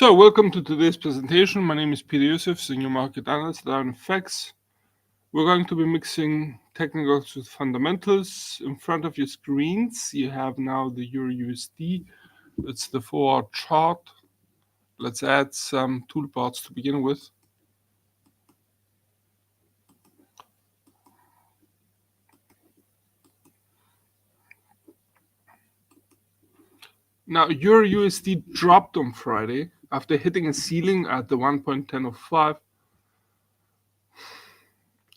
So, welcome to today's presentation. My name is Peter Youssef, Senior Market Analyst at IronFX. We're going to be mixing technicals with fundamentals. In front of your screens, you have now the Euro USD. It's the 4-hour chart. Let's add some toolbars to begin with. Now, Euro USD dropped on Friday after hitting a ceiling at the 1.1005.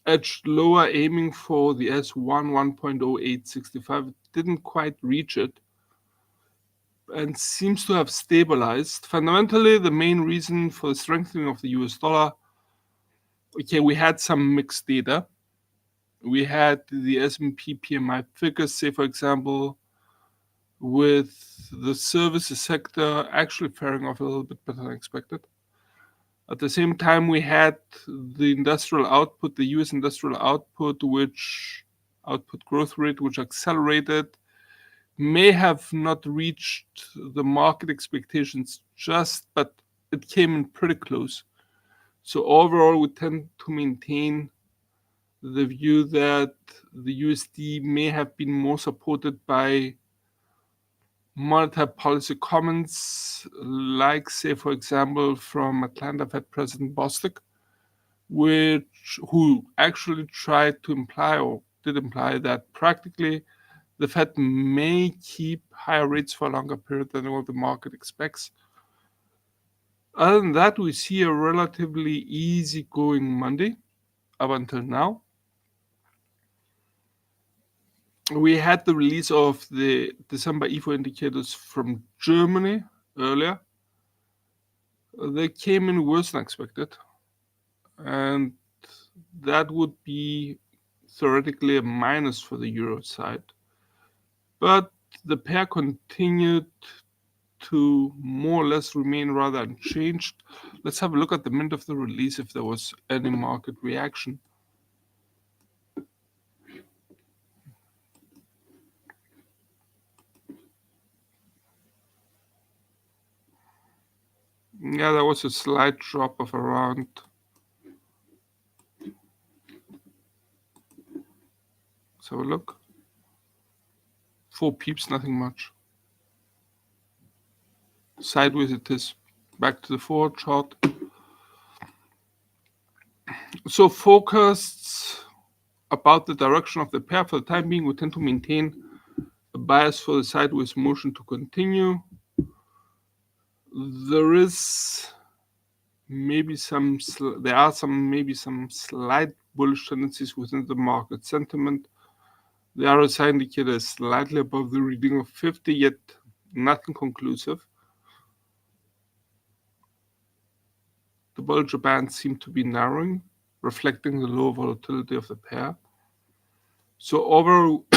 Edged lower, aiming for the S1 1.0865. It didn't quite reach it and seems to have stabilized. Fundamentally, the main reason for the strengthening of the US dollar, okay, we had some mixed data. We had the S&P PMI figures, say, for example, with the services sector actually faring off a little bit better than expected. At the same time, we had the industrial output, the US industrial output, which output growth rate, which accelerated, may have not reached the market expectations just, but it came in pretty close. So overall, we tend to maintain the view that the USD may have been more supported by monetary policy comments, like, say, for example, from Atlanta Fed President Bostic, who actually tried to imply, or did imply, that practically the Fed may keep higher rates for a longer period than what the market expects. Other than that, we see a relatively easygoing Monday up until now. We had the release of the December IFO indicators from Germany earlier. They came in worse than expected, and that would be theoretically a minus for the euro side. But the pair continued to more or less remain rather unchanged. Let's have a look at the minute of the release if there was any market reaction. Yeah, there was a slight drop of around 4 pips, nothing much. Sideways it is. Back to the forward chart. So forecasts about the direction of the pair for the time being, we tend to maintain a bias for the sideways motion to continue. There is maybe some slight bullish tendencies within the market sentiment. The RSI indicator is slightly above the reading of 50, yet nothing conclusive. The Bollinger Bands seem to be narrowing, reflecting the low volatility of the pair. So overall,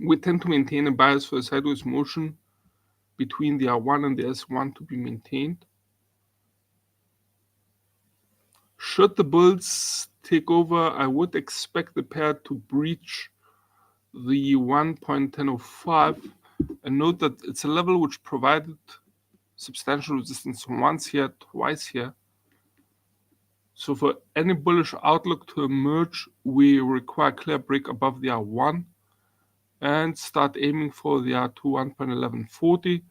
we tend to maintain a bias for the sideways motion between the R1 and the S1 to be maintained. Should the bulls take over, I would expect the pair to breach the 1.1005, and note that it's a level which provided substantial resistance once here, twice here. So for any bullish outlook to emerge, we require a clear break above the R1 and start aiming for the R2 1.1140.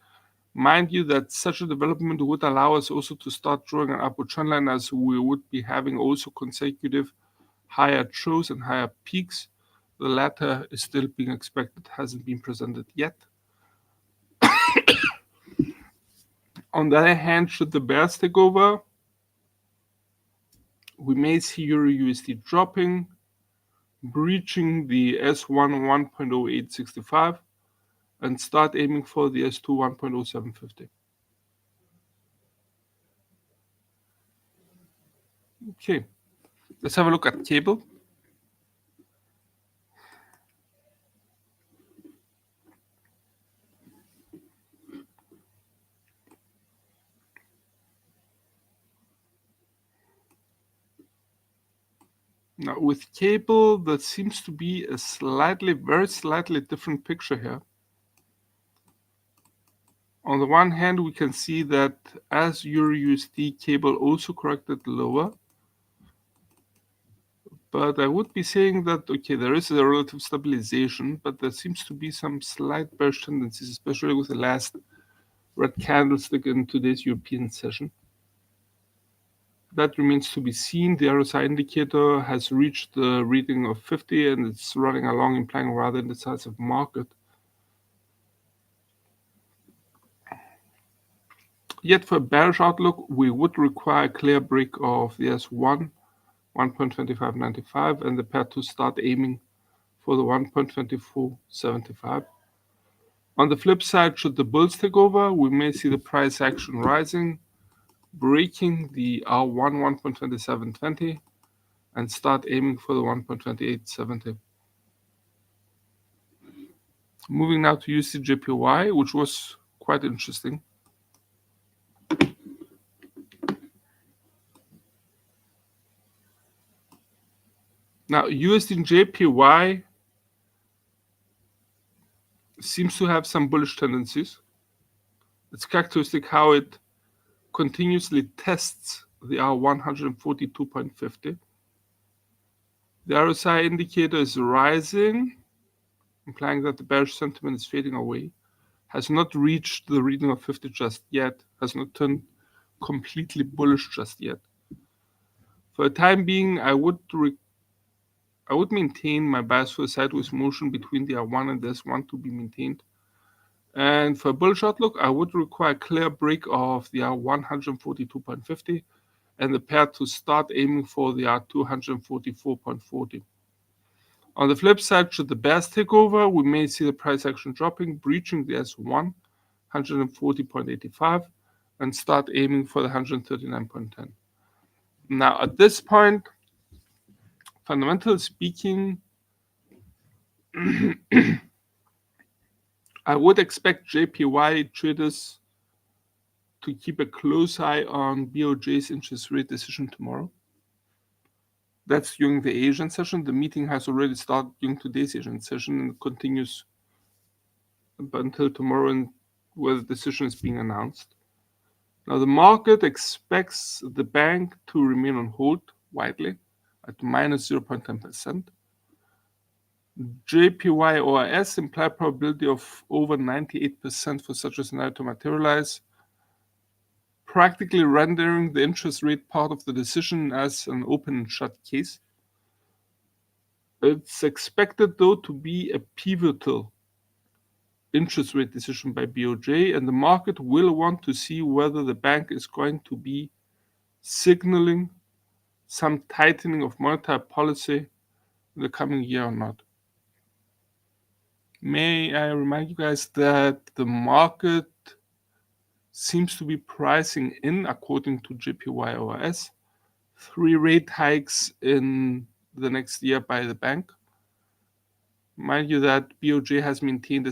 Mind you that such a development would allow us also to start drawing an upward trend line, as we would be having also consecutive higher trough and higher peaks. The latter is still being expected, hasn't been presented yet. On the other hand, should the bears take over, we may see Euro USD dropping, breaching the S1 1.0865, and start aiming for the S2 1.0750. Okay, let's have a look at cable. Now with cable, there seems to be a very slightly different picture here. On On the one hand, we can see that as EUR/USD cable also corrected lower, but I would be saying that, okay, there is a relative stabilization, but there seems to be some slight bearish tendencies, especially with the last red candlestick in today's European session. That remains to be seen. The RSI indicator has reached the reading of 50 and it's running along, implying rather indecisive market. Yet for a bearish outlook, we would require a clear break of the S1, 1.2595, and the pair to start aiming for the 1.2475. On the flip side, should the bulls take over, we may see the price action rising, breaking the R1 1.2720 and start aiming for the 1.2870. Moving now to USD/JPY, which was quite interesting. Now, USD/JPY seems to have some bullish tendencies. It's characteristic how it continuously tests the R142.50. The RSI indicator is rising, implying that the bearish sentiment is fading away. Has not reached the reading of 50 just yet, has not turned completely bullish just yet. For the time being, I would maintain my bias for a sideways motion between the R1 and the S1 to be maintained. And for a bullish outlook, I would require a clear break of the R142.50 and the pair to start aiming for the R244.40. On the flip side, should the bears take over, we may see the price action dropping, breaching the S1, 140.85, and start aiming for the 139.10. Now, at this point, fundamentally speaking, I would expect JPY traders to keep a close eye on BOJ's interest rate decision tomorrow. That's during the Asian session. The meeting has already started during today's Asian session and continues until tomorrow, and where the decision is being announced. Now, the market expects the bank to remain on hold widely at minus 0.10%. JPY ORS implied probability of over 98% for such a scenario to materialize, practically rendering the interest rate part of the decision as an open and shut case. It's expected, though, to be a pivotal interest rate decision by BOJ, and the market will want to see whether the bank is going to be signaling some tightening of monetary policy in the coming year or not. May I remind you guys that the market seems to be pricing in, according to JPY ORS, 3 rate hikes in the next year by the bank. Mind you that BOJ has maintained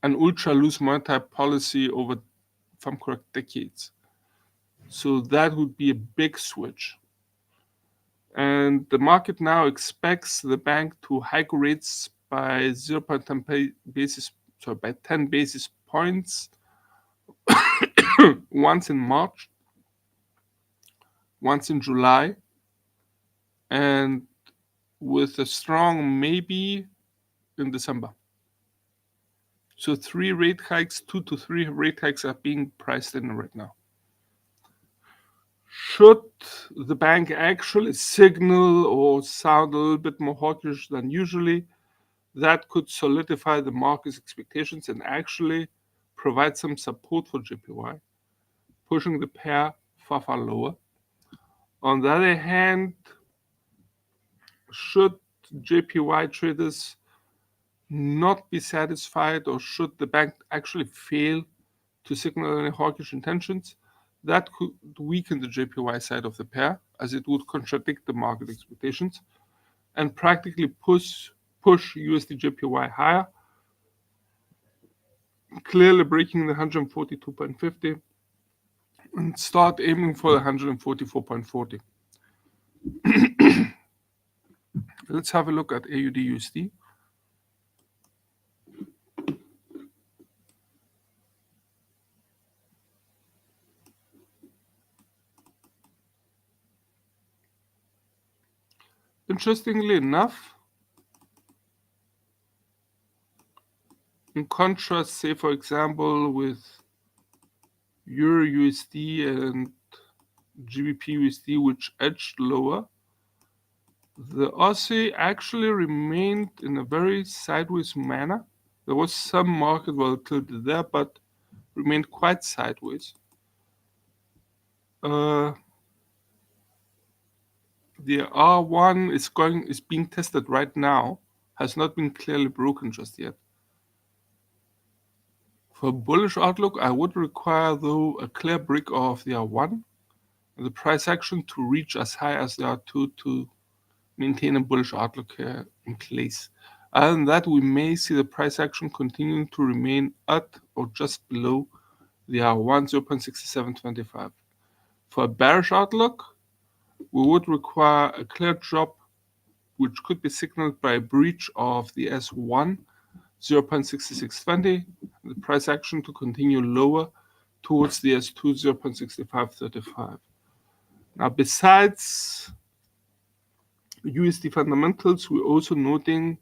an ultra loose monetary policy over, if I'm correct, decades. So that would be a big switch. And the market now expects the bank to hike rates by 0.10 by 10 basis points once in March, once in July, and with a strong maybe in December. So 3 rate hikes, 2 to 3 rate hikes are being priced in right now. Should the bank actually signal or sound a little bit more hawkish than usually, that could solidify the market's expectations and actually provide some support for JPY, pushing the pair far, far lower. On the other hand, should JPY traders not be satisfied, or should the bank actually fail to signal any hawkish intentions, that could weaken the JPY side of the pair, as it would contradict the market expectations and practically push USD JPY higher, clearly breaking the 142.50 and start aiming for the 144.40. Let's have a look at AUD USD. Interestingly enough, in contrast, say for example, with Euro USD and GBP USD, which edged lower, the Aussie actually remained in a very sideways manner. There was some market volatility there, but remained quite sideways. The R1 is being tested right now, has not been clearly broken just yet. For a bullish outlook, I would require, though, a clear break of the R1 and the price action to reach as high as the R2 to maintain a bullish outlook here in place. Other than that, we may see the price action continuing to remain at or just below the R1 0.6725. For a bearish outlook, we would require a clear drop, which could be signaled by a breach of the S1 0.6620, the price action to continue lower towards the S2 0.6535. Now, besides USD fundamentals, we're also noting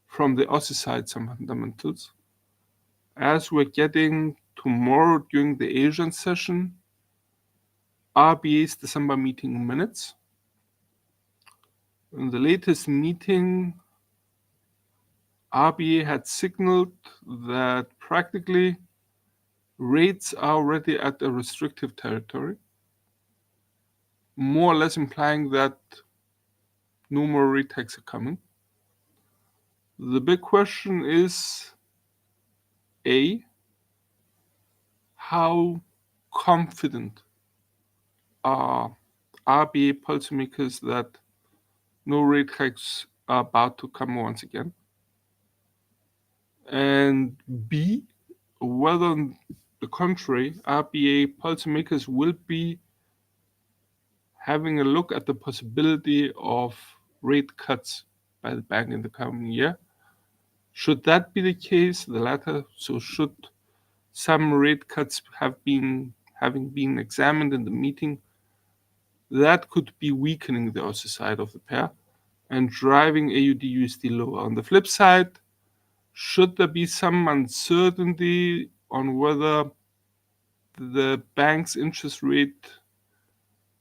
from the Aussie side some fundamentals. As we're getting tomorrow during the Asian session, RBA's December meeting minutes. In the latest meeting, RBA had signaled that practically rates are already at a restrictive territory, more or less implying that no more rate hikes are coming. The big question is, A, how confident are RBA policymakers that no rate hikes are about to come once again? And B, whether on the contrary, RBA policymakers will be having a look at the possibility of rate cuts by the bank in the coming year. Should that be the case, the latter, so should some rate cuts having been examined in the meeting, that could be weakening the Aussie side of the pair and driving AUD/USD lower. On the flip side, should there be some uncertainty on whether the bank's interest rate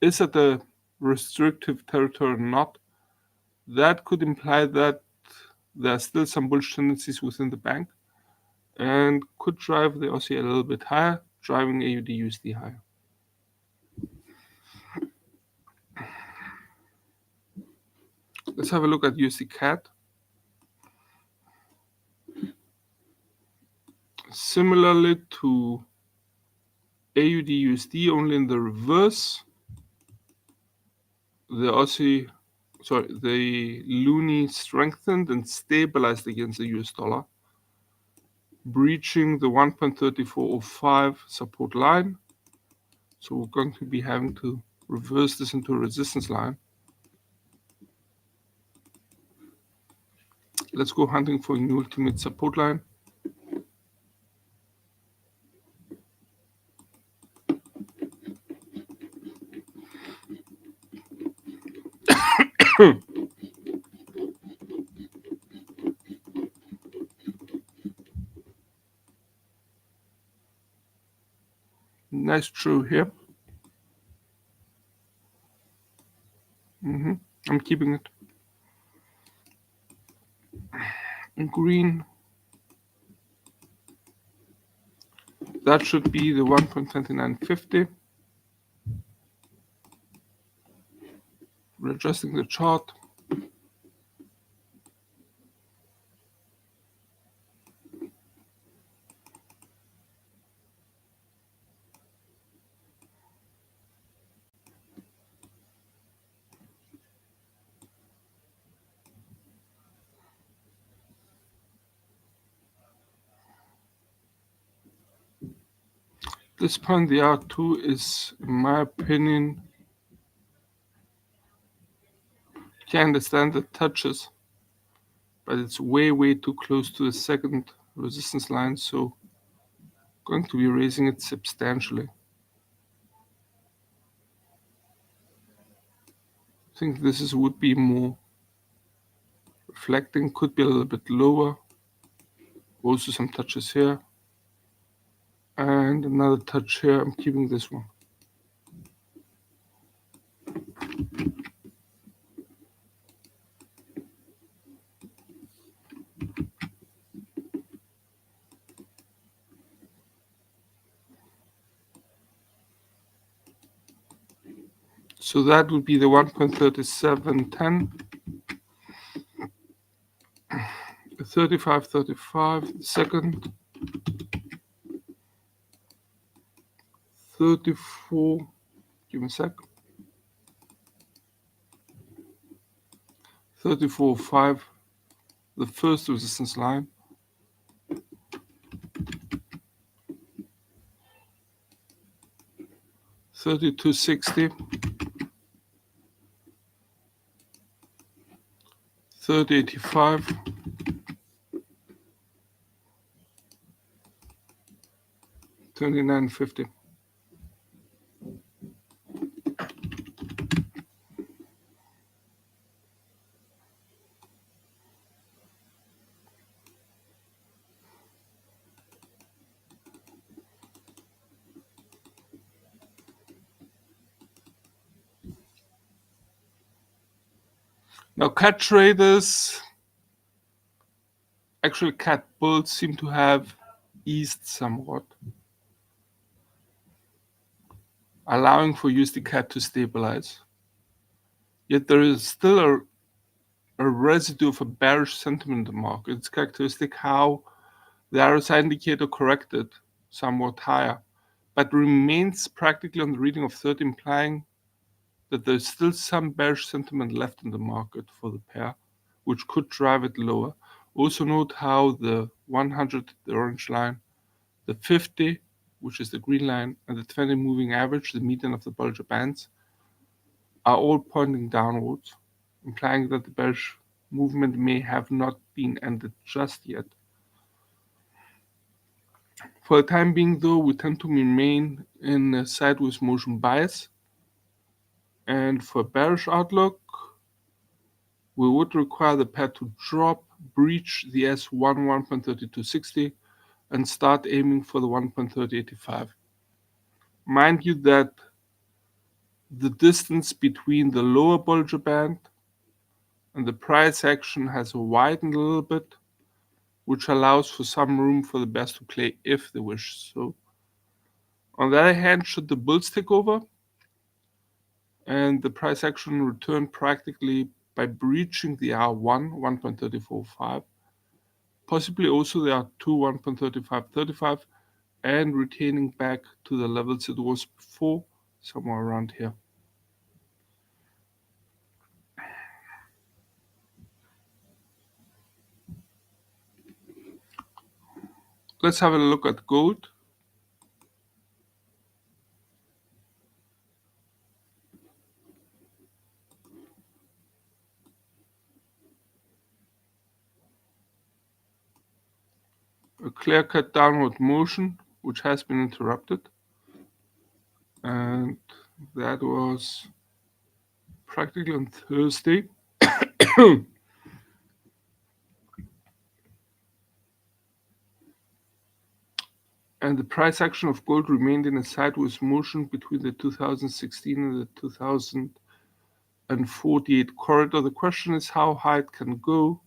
is at a restrictive territory or not, that could imply that there are still some bullish tendencies within the bank and could drive the Aussie a little bit higher, driving AUD/USD higher. Let's have a look at USD CAD. Similarly to AUD/USD, only in the reverse, the loonie strengthened and stabilized against the US dollar, breaching the 1.3405 support line. So we're going to be having to reverse this into a resistance line. Let's go hunting for a new ultimate support line. Nice true here. I'm keeping it. In green, that should be the 1.2950. We're adjusting the chart. At this point, the R2 is, in my opinion, can understand the touches, but it's way too close to the second resistance line, so going to be raising it substantially. I think this would be more reflecting, could be a little bit lower. Also some touches here. And another touch here. I'm keeping this one. So that would be the 1.3710, 35.35, the second, 34, give me a sec, 34.5, the first resistance line, 32.60, 30.85, 29.50. Now cat traders, actually cat bulls, seem to have eased somewhat, allowing for USD cat to stabilize. Yet there is still a residue of a bearish sentiment in the market. It's characteristic how the RSI indicator corrected somewhat higher, but remains practically on the reading of 30, implying that there's still some bearish sentiment left in the market for the pair, which could drive it lower. Also note how the 100, the orange line, the 50, which is the green line, and the 20 moving average, the median of the Bollinger Bands, are all pointing downwards, implying that the bearish movement may have not been ended just yet. For the time being, though, we tend to remain in a sideways motion bias. And for bearish outlook, we would require the pair to drop, breach the S1 1.3260, and start aiming for the 1.3085. Mind you that the distance between the lower Bollinger Band and the price action has widened a little bit, which allows for some room for the bears to play if they wish so. On the other hand, should the bulls take over and the price action return practically by breaching the R1 1.34.5, possibly also the R2 1.35.35, and retaining back to the levels it was before, somewhere around here. Let's have a look at gold. A clear-cut downward motion, which has been interrupted. And that was practically on Thursday. And the price action of gold remained in a sideways motion between the 2016 and the 2048 corridor. The question is how high it can go.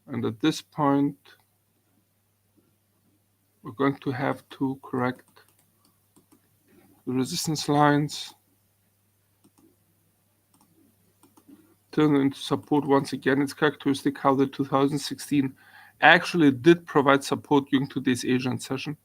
And at this point, we're going to have to correct the resistance lines, turn into support once again. It's characteristic how the 2016 actually did provide support during today's Asian session.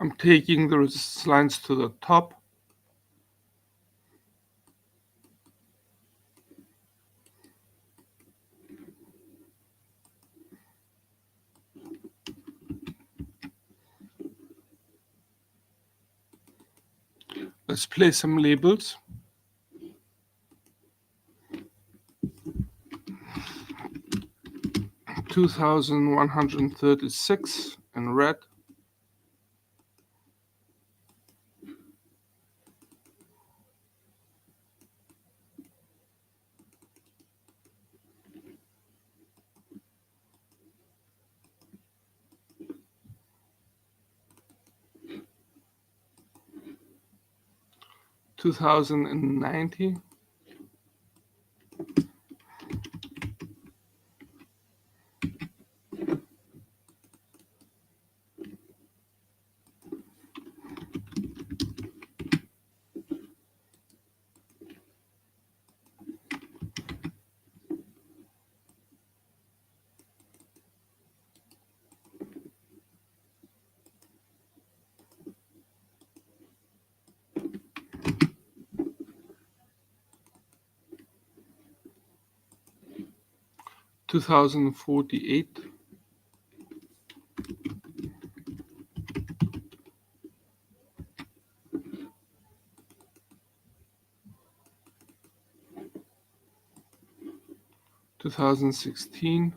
I'm taking the resistance lines to the top. Let's place some labels. $2,136 in red. $2,090. $2,048. $2,016.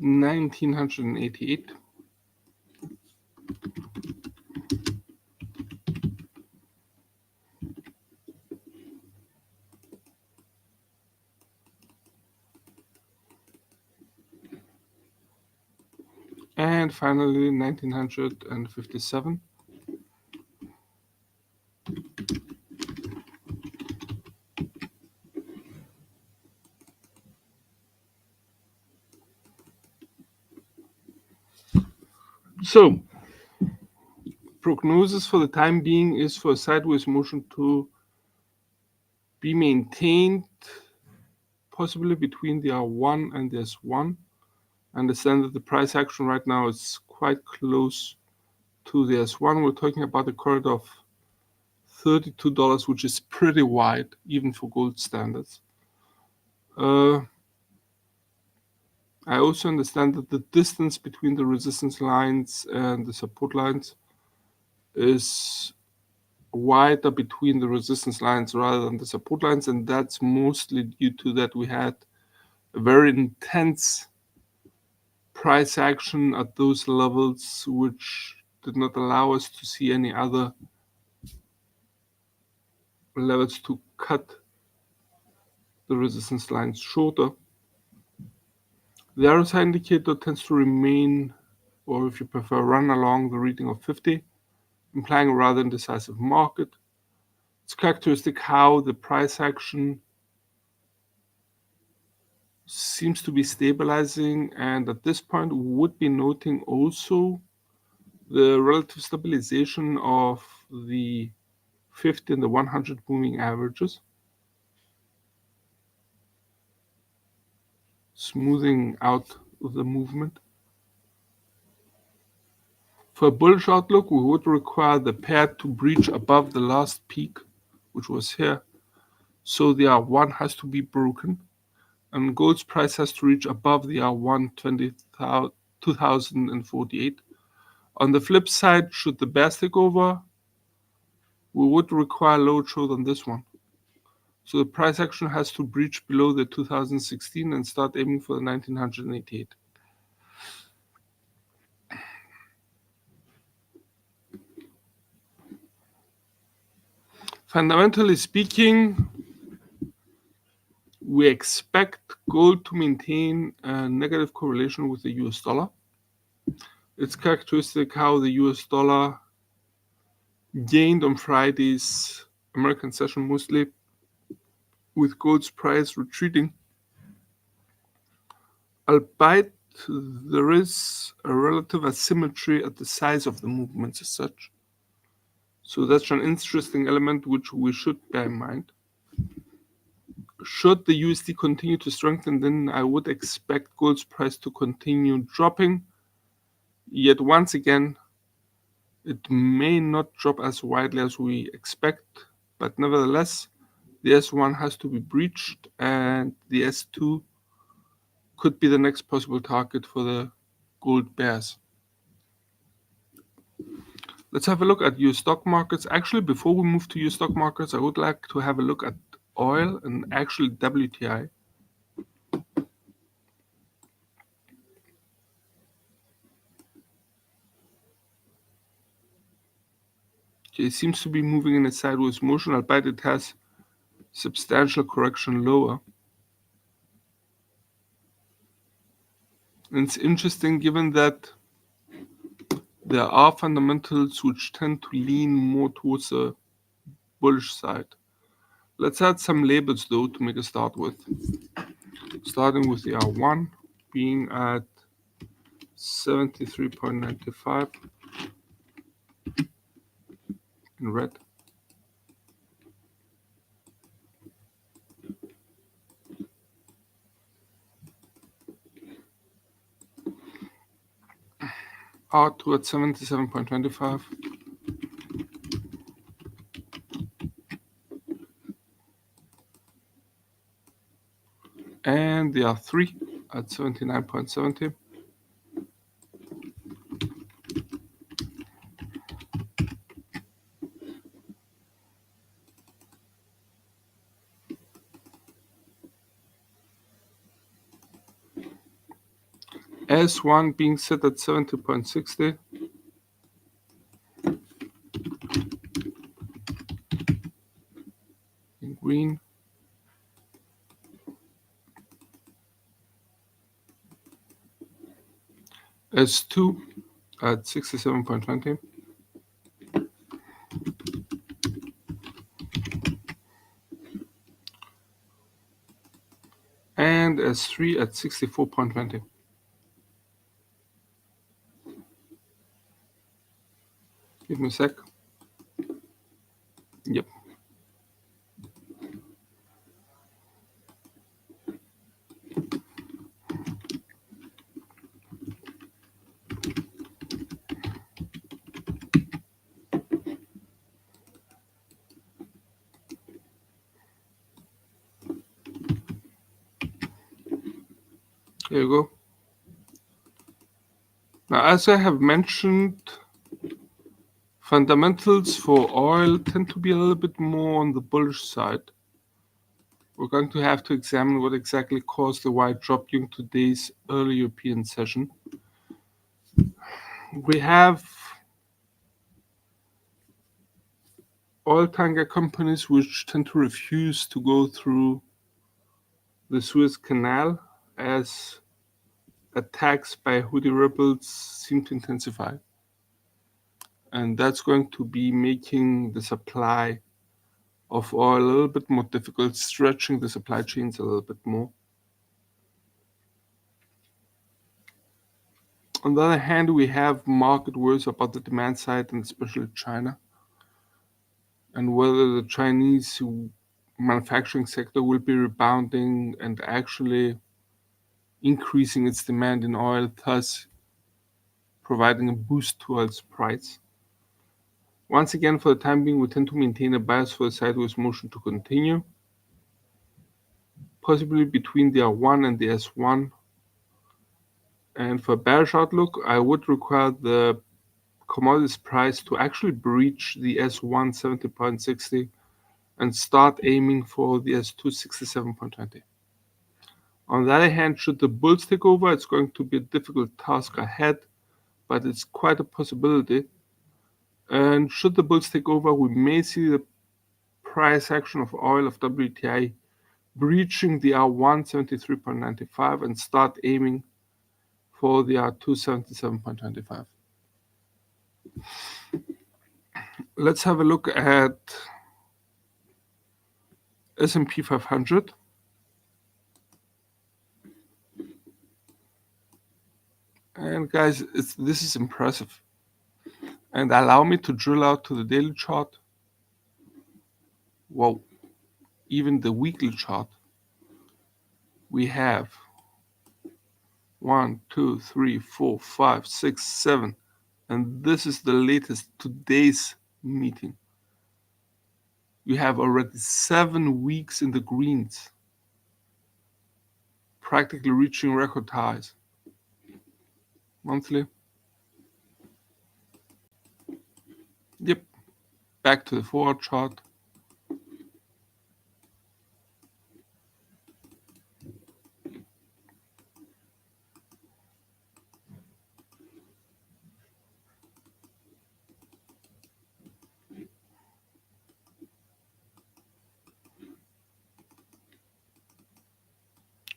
$1,988. And finally, 1,957. So, prognosis for the time being is for a sideways motion to be maintained, possibly between the R1 and the S1. I understand that the price action right now is quite close to the S1. We're talking about a corridor of $32, which is pretty wide, even for gold standards. I also understand that the distance between the resistance lines and the support lines is wider between the resistance lines rather than the support lines, and that's mostly due to that we had a very intense price action at those levels, which did not allow us to see any other levels to cut the resistance lines shorter. The RSI indicator tends to remain, or if you prefer, run along the reading of 50, implying a rather indecisive market. It's characteristic how the price action seems to be stabilizing, and at this point we would be noting also the relative stabilization of the 50 and the 100 moving averages, smoothing out the movement. For a bullish outlook, we would require the pair to breach above the last peak, which was here. So the R1 has to be broken, and gold's price has to reach above the R1 2048. On the flip side, should the bears take over, we would require lower show than this one. So the price action has to breach below the 2016 and start aiming for the 1988. Fundamentally speaking, we expect gold to maintain a negative correlation with the US dollar. It's characteristic how the US dollar gained on Friday's American session, mostly with gold's price retreating. Albeit there is a relative asymmetry at the size of the movements as such. So that's an interesting element which we should bear in mind. Should the USD continue to strengthen, then I would expect gold's price to continue dropping. Yet once again, It may not drop as widely as we expect, but nevertheless, the S1 has to be breached, and the S2 could be the next possible target for the gold bears. Let's have a look at US stock markets. Actually, before we move to US stock markets, I would like to have a look at oil and actually WTI. It seems to be moving in a sideways motion, albeit it has substantial correction lower. And it's interesting given that there are fundamentals which tend to lean more towards the bullish side. Let's add some labels though to make a start with. Starting with the R1 being at 73.95 in red. R2 at 77.25. And the R3 at 79.70. S1 being set at 70.60. In green. S2 at 67.20. And S3 at 64.20. Give me a sec. Yep. There you go. Now, as I have mentioned, fundamentals for oil tend to be a little bit more on the bullish side. We're going to have to examine what exactly caused the wide drop during today's early European session. We have oil tanker companies which tend to refuse to go through the Suez Canal as attacks by Houthi rebels seem to intensify. And that's going to be making the supply of oil a little bit more difficult, stretching the supply chains a little bit more. On the other hand, we have market worries about the demand side, and especially China, and whether the Chinese manufacturing sector will be rebounding and actually increasing its demand in oil, thus providing a boost to oil's price. Once again, for the time being, we tend to maintain a bias for the sideways motion to continue, possibly between the R1 and the S1. And for bearish outlook, I would require the commodities price to actually breach the S1 70.60 and start aiming for the S2 67.20. On the other hand, should the bulls take over, it's going to be a difficult task ahead, but it's quite a possibility. And should the bulls take over, we may see the price action of oil of WTI breaching the R1 73.95 and start aiming for the R2 77.25. Let's have a look at S&P 500. And guys, this is impressive. And allow me to drill out to the daily chart. Whoa, even the weekly chart. We have 1, 2, 3, 4, 5, 6, 7 And this is the latest, today's meeting. We have already 7 weeks in the greens, practically reaching record highs. Monthly. Yep. Back to the forward chart.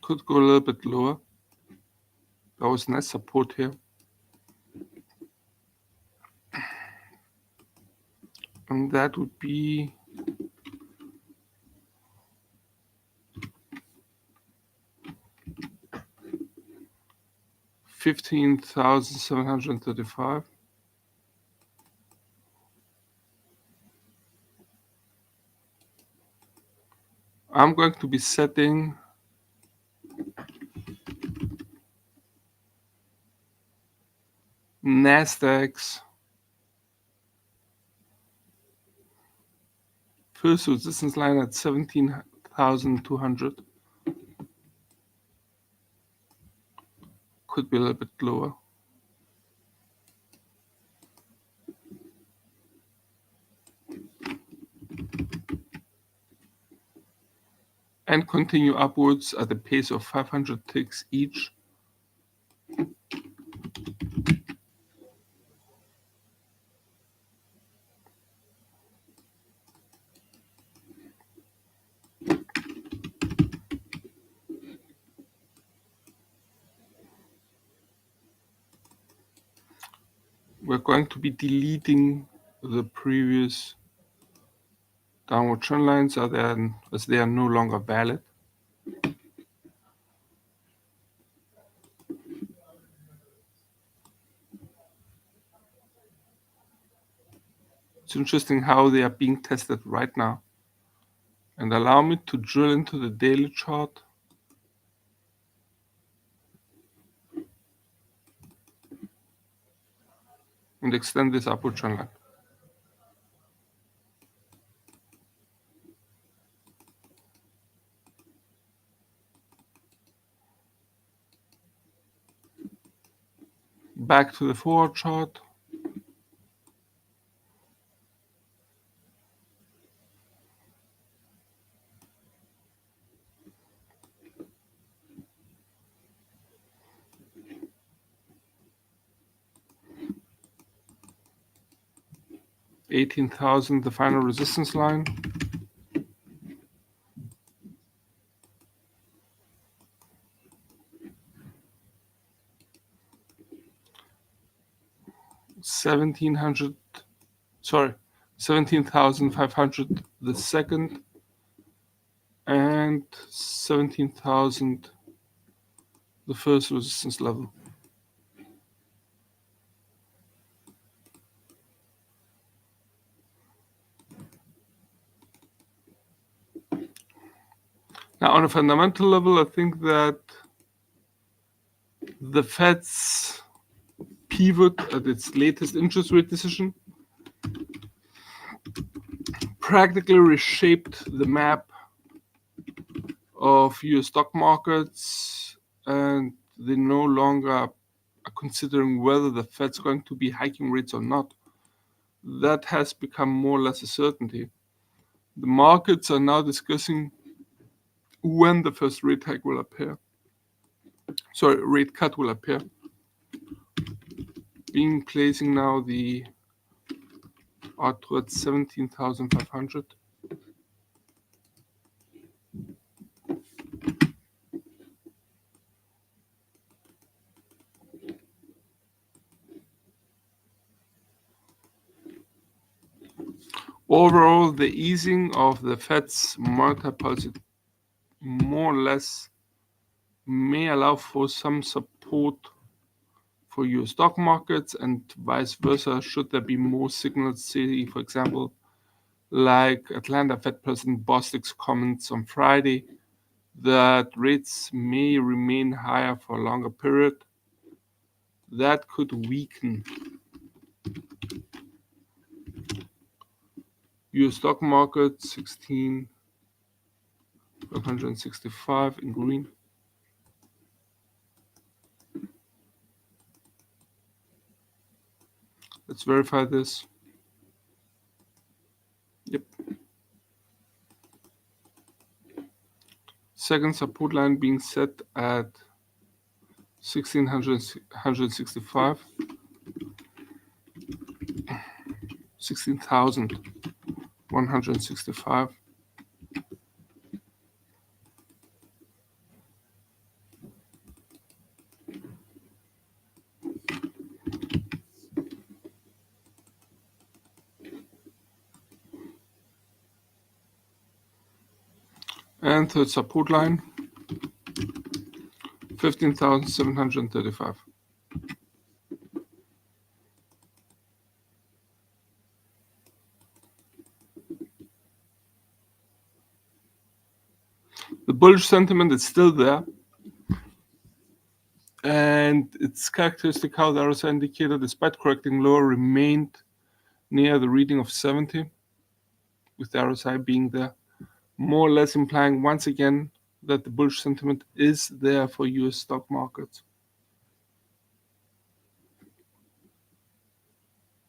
Could go a little bit lower. There was nice support here. And that would be 15,735. I'm going to be setting Nasdaq's first resistance line at 17,200. Could be a little bit lower. And continue upwards at a pace of 500 ticks each. We're going to be deleting the previous downward trend lines as they are no longer valid. It's interesting how they are being tested right now. And allow me to drill into the daily chart. And extend this upward trend line. Back to the forward chart. $18,000, the final resistance line. $17,500 the second, and 17,000 the first resistance level. Now, on a fundamental level, I think that the Fed's pivot at its latest interest rate decision practically reshaped the map of US stock markets, and they no longer are considering whether the Fed's going to be hiking rates or not. That has become more or less a certainty. The markets are now discussing when the first rate cut will appear. Being placing now the art towards 17,500. Overall, the easing of the Fed's monetary policy more or less may allow for some support for US stock markets, and vice versa should there be more signals, say, for example, like Atlanta Fed President Bostic's comments on Friday that rates may remain higher for a longer period. That could weaken US stock market 16,165 in green. Let's verify this. Yep. Second support line being set at 16,165. 16,165. And third support line, 15,735. The bullish sentiment is still there, and it's characteristic how the RSI indicator, despite correcting lower, remained near the reading of 70, with the RSI being there, more or less implying once again that the bullish sentiment is there for US stock markets.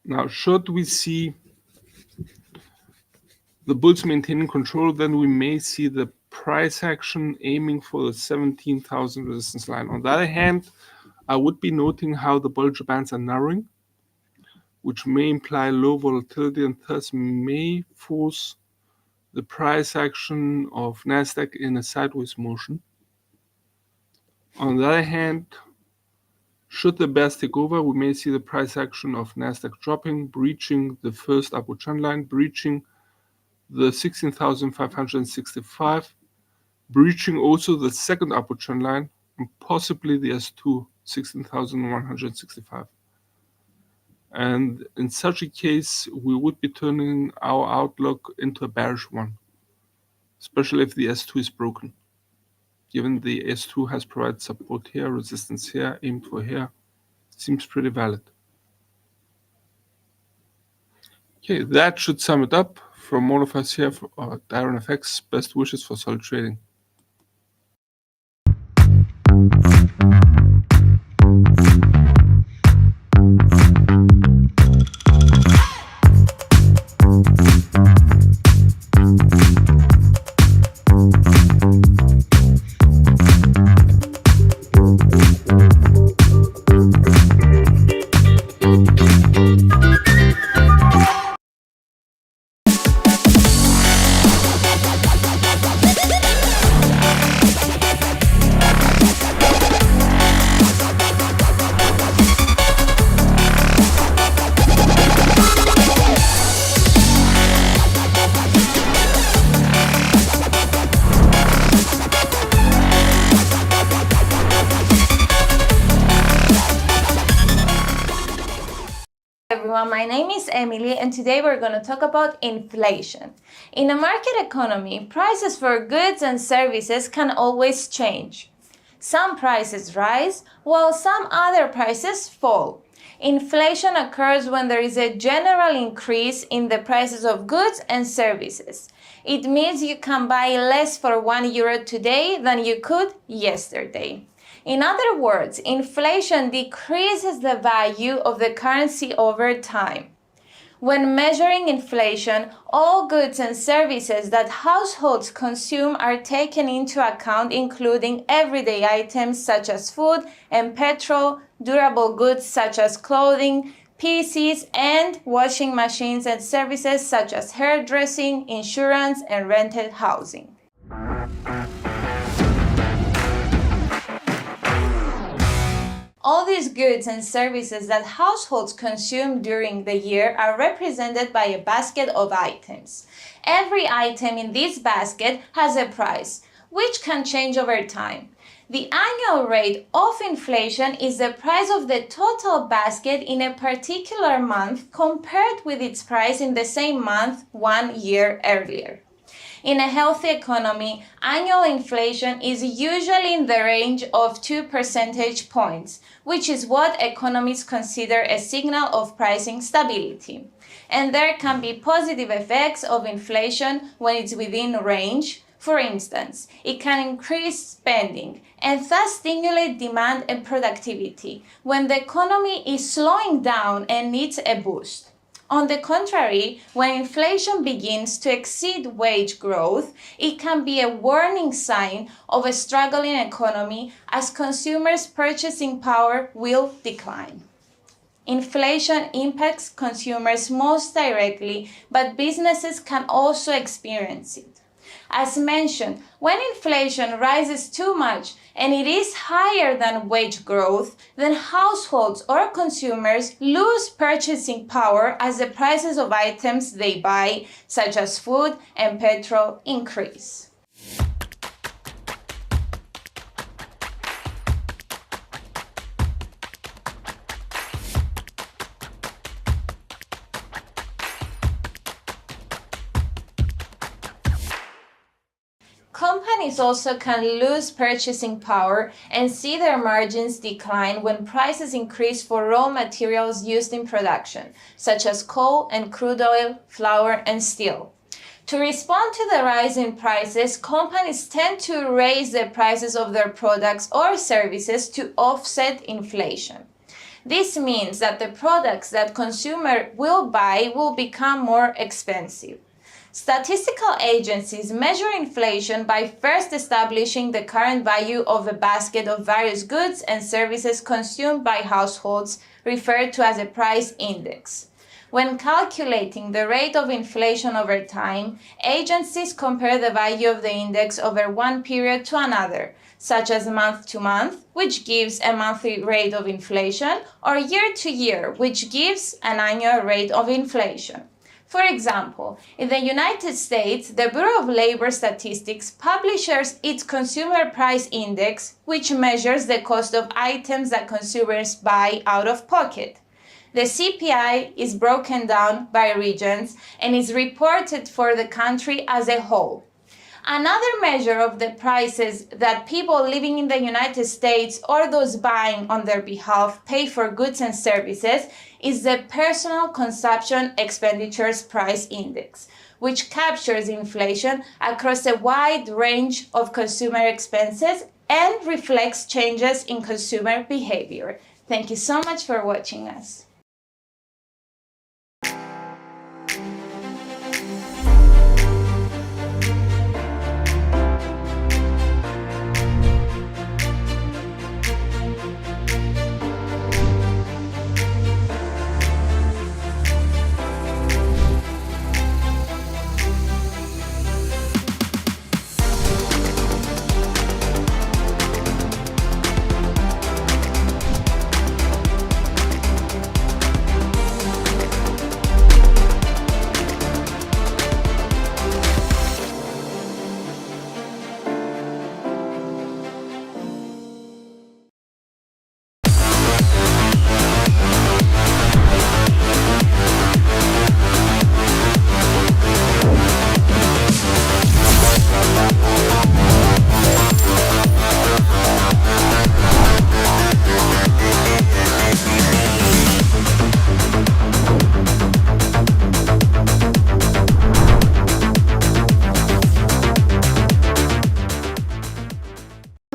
Now, should we see the bulls maintaining control, then we may see the price action aiming for the 17,000 resistance line. On the other hand, I would be noting how the Bollinger Bands are narrowing, which may imply low volatility and thus may force the price action of Nasdaq in a sideways motion. On the other hand, should the bears take over, we may see the price action of Nasdaq dropping, breaching the first upward trend line, breaching the 16,565, breaching also the second upward trend line, and possibly the S2, 16,165. And in such a case, we would be turning our outlook into a bearish one, especially if the S2 is broken. Given the S2 has provided support here, resistance here, aimed for here, seems pretty valid. Okay, that should sum it up. From all of us here at IronFX, best wishes for solid trading. Everyone, my name is Emily and today we're going to talk about inflation. In a market economy, prices for goods and services can always change. Some prices rise while some other prices fall. Inflation occurs when there is a general increase in the prices of goods and services. It means you can buy less for €1 today than you could yesterday. In other words, inflation decreases the value of the currency over time. When measuring inflation, all goods and services that households consume are taken into account, including everyday items such as food and petrol, durable goods such as clothing, PCs, and washing machines, and services such as hairdressing, insurance, and rented housing. All these goods and services that households consume during the year are represented by a basket of items. Every item in this basket has a price, which can change over time. The annual rate of inflation is the price of the total basket in a particular month compared with its price in the same month 1 year earlier. In a healthy economy, annual inflation is usually in the range of 2 percentage points, which is what economists consider a signal of pricing stability. And there can be positive effects of inflation when it's within range. For instance, it can increase spending and thus stimulate demand and productivity when the economy is slowing down and needs a boost. On the contrary, when inflation begins to exceed wage growth, it can be a warning sign of a struggling economy as consumers' purchasing power will decline. Inflation impacts consumers most directly, but businesses can also experience it. As mentioned, when inflation rises too much and it is higher than wage growth, then households or consumers lose purchasing power as the prices of items they buy, such as food and petrol, increase. Companies also can lose purchasing power and see their margins decline when prices increase for raw materials used in production, such as coal and crude oil, flour, and steel. To respond to the rise in prices, companies tend to raise the prices of their products or services to offset inflation. This means that the products that consumers will buy will become more expensive. Statistical agencies measure inflation by first establishing the current value of a basket of various goods and services consumed by households, referred to as a price index. When calculating the rate of inflation over time, agencies compare the value of the index over one period to another, such as month to month, which gives a monthly rate of inflation, or year to year, which gives an annual rate of inflation. For example, in the United States, the Bureau of Labor Statistics publishes its Consumer Price Index, which measures the cost of items that consumers buy out of pocket. The CPI is broken down by regions and is reported for the country as a whole. Another measure of the prices that people living in the United States or those buying on their behalf pay for goods and services is the Personal Consumption Expenditures Price Index, which captures inflation across a wide range of consumer expenses and reflects changes in consumer behavior. Thank you so much for watching us.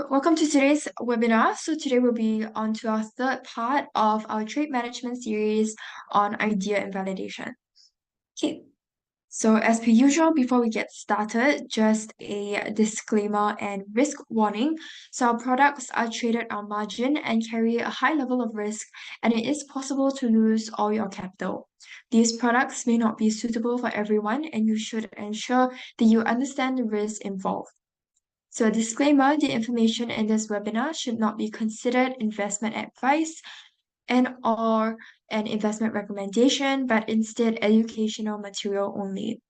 Welcome to today's webinar. So today we'll be on to our third part of our trade management series on idea invalidation. Okay, so as per usual, before we get started, just a disclaimer and risk warning. So our products are traded on margin and carry a high level of risk, and it is possible to lose all your capital. These products may not be suitable for everyone, and you should ensure that you understand the risks involved. So a disclaimer, the information in this webinar should not be considered investment advice or an investment recommendation, but instead educational material only.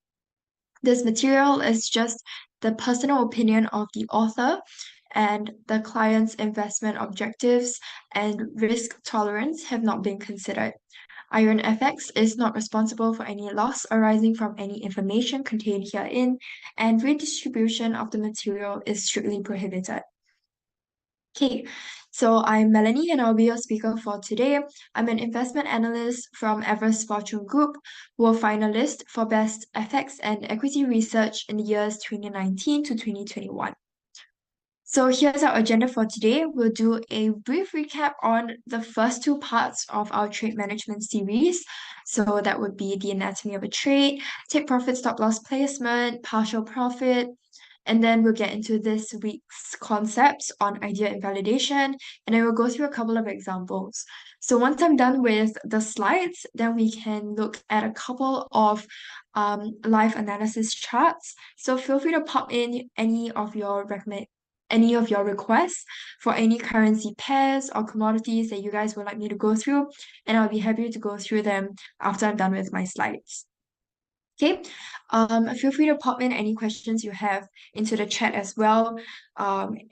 This material is just the personal opinion of the author, and the client's investment objectives and risk tolerance have not been considered. IronFX is not responsible for any loss arising from any information contained herein, and redistribution of the material is strictly prohibited. Okay, so I'm Melanie and I'll be your speaker for today. I'm an investment analyst from Everest Fortune Group, who were finalist for Best FX and Equity Research in the years 2019 to 2021. So here's our agenda for today. We'll do a brief recap on the first two parts of our trade management series. So that would be the anatomy of a trade, take profit, stop loss placement, partial profit, and then we'll get into this week's concepts on idea invalidation, and I will go through a couple of examples. So once I'm done with the slides, then we can look at a couple of live analysis charts. So feel free to pop in any of your requests for any currency pairs or commodities that you guys would like me to go through, and I'll be happy to go through them after I'm done with my slides. Okay, feel free to pop in any questions you have into the chat as well.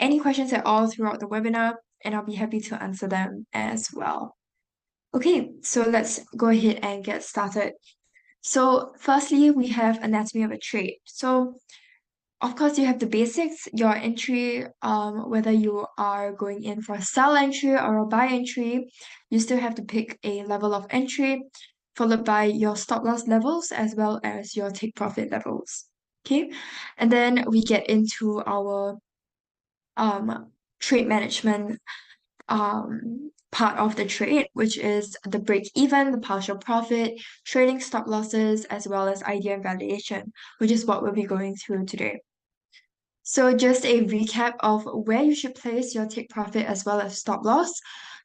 Any questions at all throughout the webinar, and I'll be happy to answer them as well. Okay, so let's go ahead and get started. So firstly, we have anatomy of a trade. So of course, you have the basics, your entry, whether you are going in for a sell entry or a buy entry, you still have to pick a level of entry, followed by your stop loss levels as well as your take profit levels. Okay, and then we get into our trade management part of the trade, which is the break even, the partial profit, trading stop losses, as well as idea invalidation, which is what we'll be going through today. So just a recap of where you should place your take profit as well as stop loss.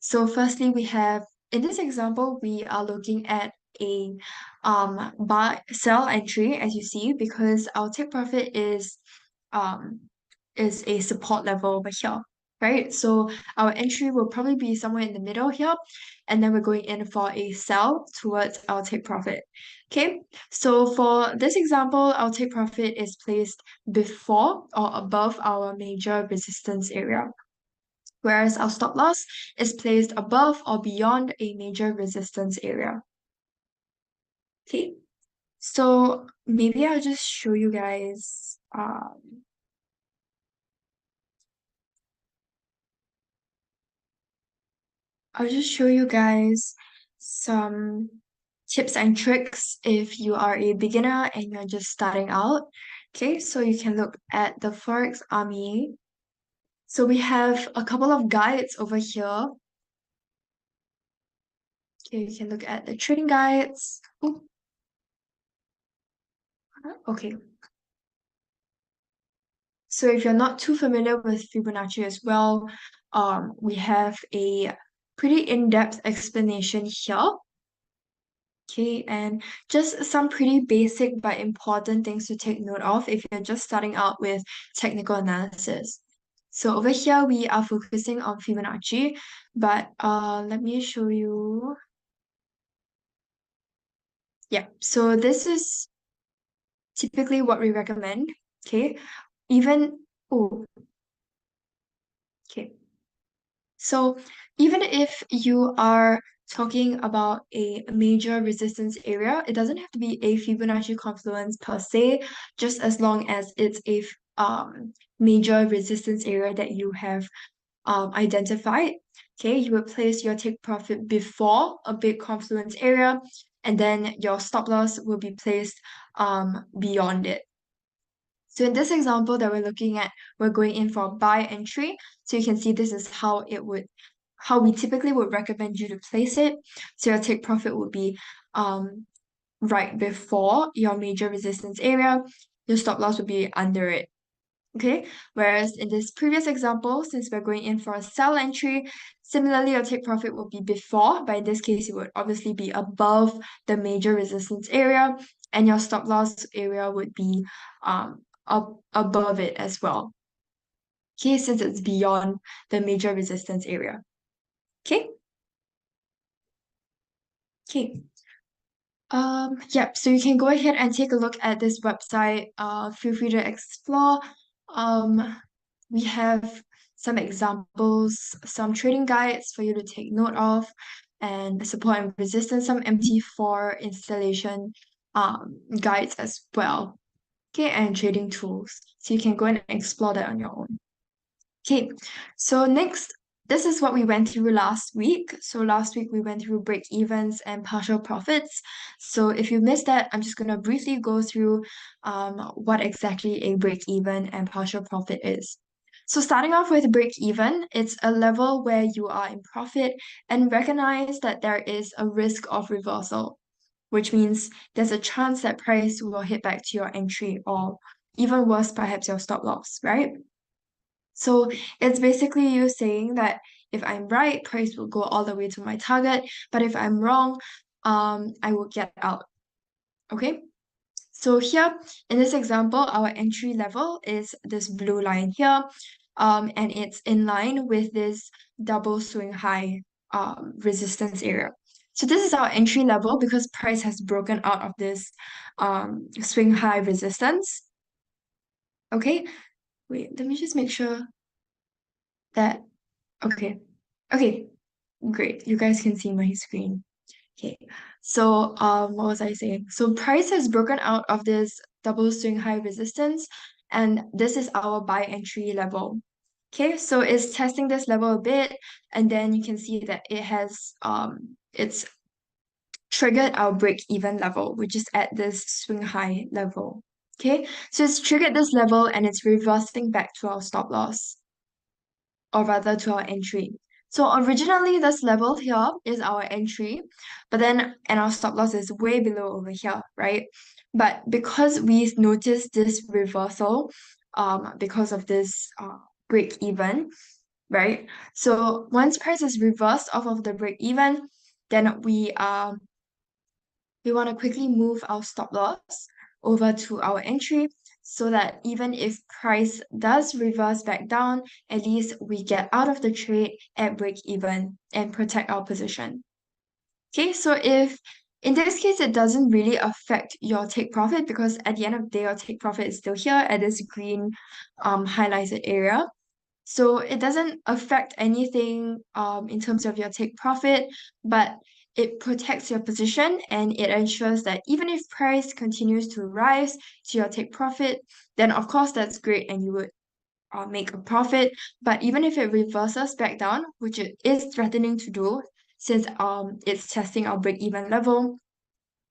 So firstly, we have, in this example, we are looking at a buy sell entry, as you see, because our take profit um is a support level over here, right? So our entry will probably be somewhere in the middle here, and then we're going in for a sell towards our take profit. Okay, so for this example, our take profit is placed before or above our major resistance area, whereas our stop loss is placed above or beyond a major resistance area. Okay, so maybe I'll just show you guys I'll just show you guys some tips and tricks if you are a beginner and you're just starting out. Okay, so you can look at the Forex Army. So we have a couple of guides over here. Okay, you can look at the trading guides. Ooh. Okay. So if you're not too familiar with Fibonacci as well, we have a pretty in-depth explanation here. Okay, and just some pretty basic but important things to take note of if you're just starting out with technical analysis. So over here, we are focusing on Fibonacci, but let me show you. Yeah, so this is typically what we recommend, okay? Okay. So even if you are talking about a major resistance area, it doesn't have to be a Fibonacci confluence per se, just as long as it's a major resistance area that you have identified. Okay, you would place your take profit before a big confluence area, and then your stop loss will be placed beyond it. So in this example that we're looking at, we're going in for a buy entry. So you can see this is how we typically would recommend you to place it. So your take profit would be right before your major resistance area. Your stop loss would be under it. Okay, whereas in this previous example, since we're going in for a sell entry, similarly your take profit will be before, but in this case it would obviously be above the major resistance area, and your stop loss area would be up above it as well. Okay, since it's beyond the major resistance area. Okay. Okay. Yep, so you can go ahead and take a look at this website. Feel free to explore. We have some examples, some trading guides for you to take note of. and support and resistance, some MT4 installation guides as well. Okay, and trading tools. So you can go and explore that on your own. Okay, so next, this is what we went through last week. So last week we went through break evens and partial profits. So if you missed that, I'm just going to briefly go through what exactly a break even and partial profit is. So starting off with break even, it's a level where you are in profit and recognize that there is a risk of reversal, which means there's a chance that price will hit back to your entry or even worse, perhaps your stop loss, right? So it's basically you saying that if I'm right, price will go all the way to my target, but if I'm wrong, I will get out. Okay? So here in this example, our entry level is this blue line here, and it's in line with this double swing high resistance area. So this is our entry level because price has broken out of this swing high resistance. Okay, wait, let me just make sure that, okay, okay, great. You guys can see my screen. Okay, so what was I saying? So price has broken out of this double swing high resistance, and this is our buy entry level. Okay, so it's testing this level a bit, and then you can see that it's triggered our break even level, which is at this swing high level. Okay, so it's triggered this level and it's reversing back to our stop loss, or rather to our entry. So originally this level here is our entry, but then and our stop loss is way below over here, right? But because we noticed this reversal, because of this break even, right? So once price is reversed off of the break even, then we want to quickly move our stop loss over to our entry so that even if price does reverse back down, at least we get out of the trade at break even and protect our position. Okay, so if in this case it doesn't really affect your take profit because at the end of the day your take profit is still here at this green highlighted area. So it doesn't affect anything in terms of your take profit, but it protects your position and it ensures that even if price continues to rise to your take profit, then of course that's great and you would make a profit. But even if it reverses back down, which it is threatening to do, since it's testing our break even level,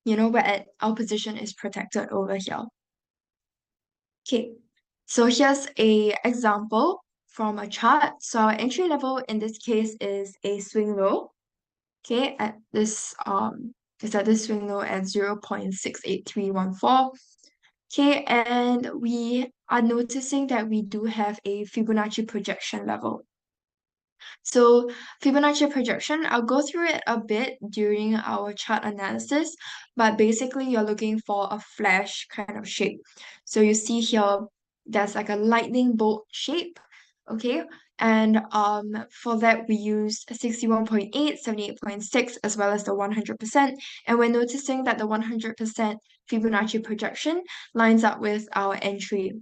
where our position is protected over here. Okay, so here's a example from a chart. So our entry level in this case is a swing low. Okay, it's at this swing low at 0.68314. Okay, and we are noticing that we do have a Fibonacci projection level. So Fibonacci projection, I'll go through it a bit during our chart analysis, but basically you're looking for a flash kind of shape. So you see here, there's like a lightning bolt shape, okay? And for that we use 61.8, 78.6, as well as the 100%. And we're noticing that the 100% Fibonacci projection lines up with our entry,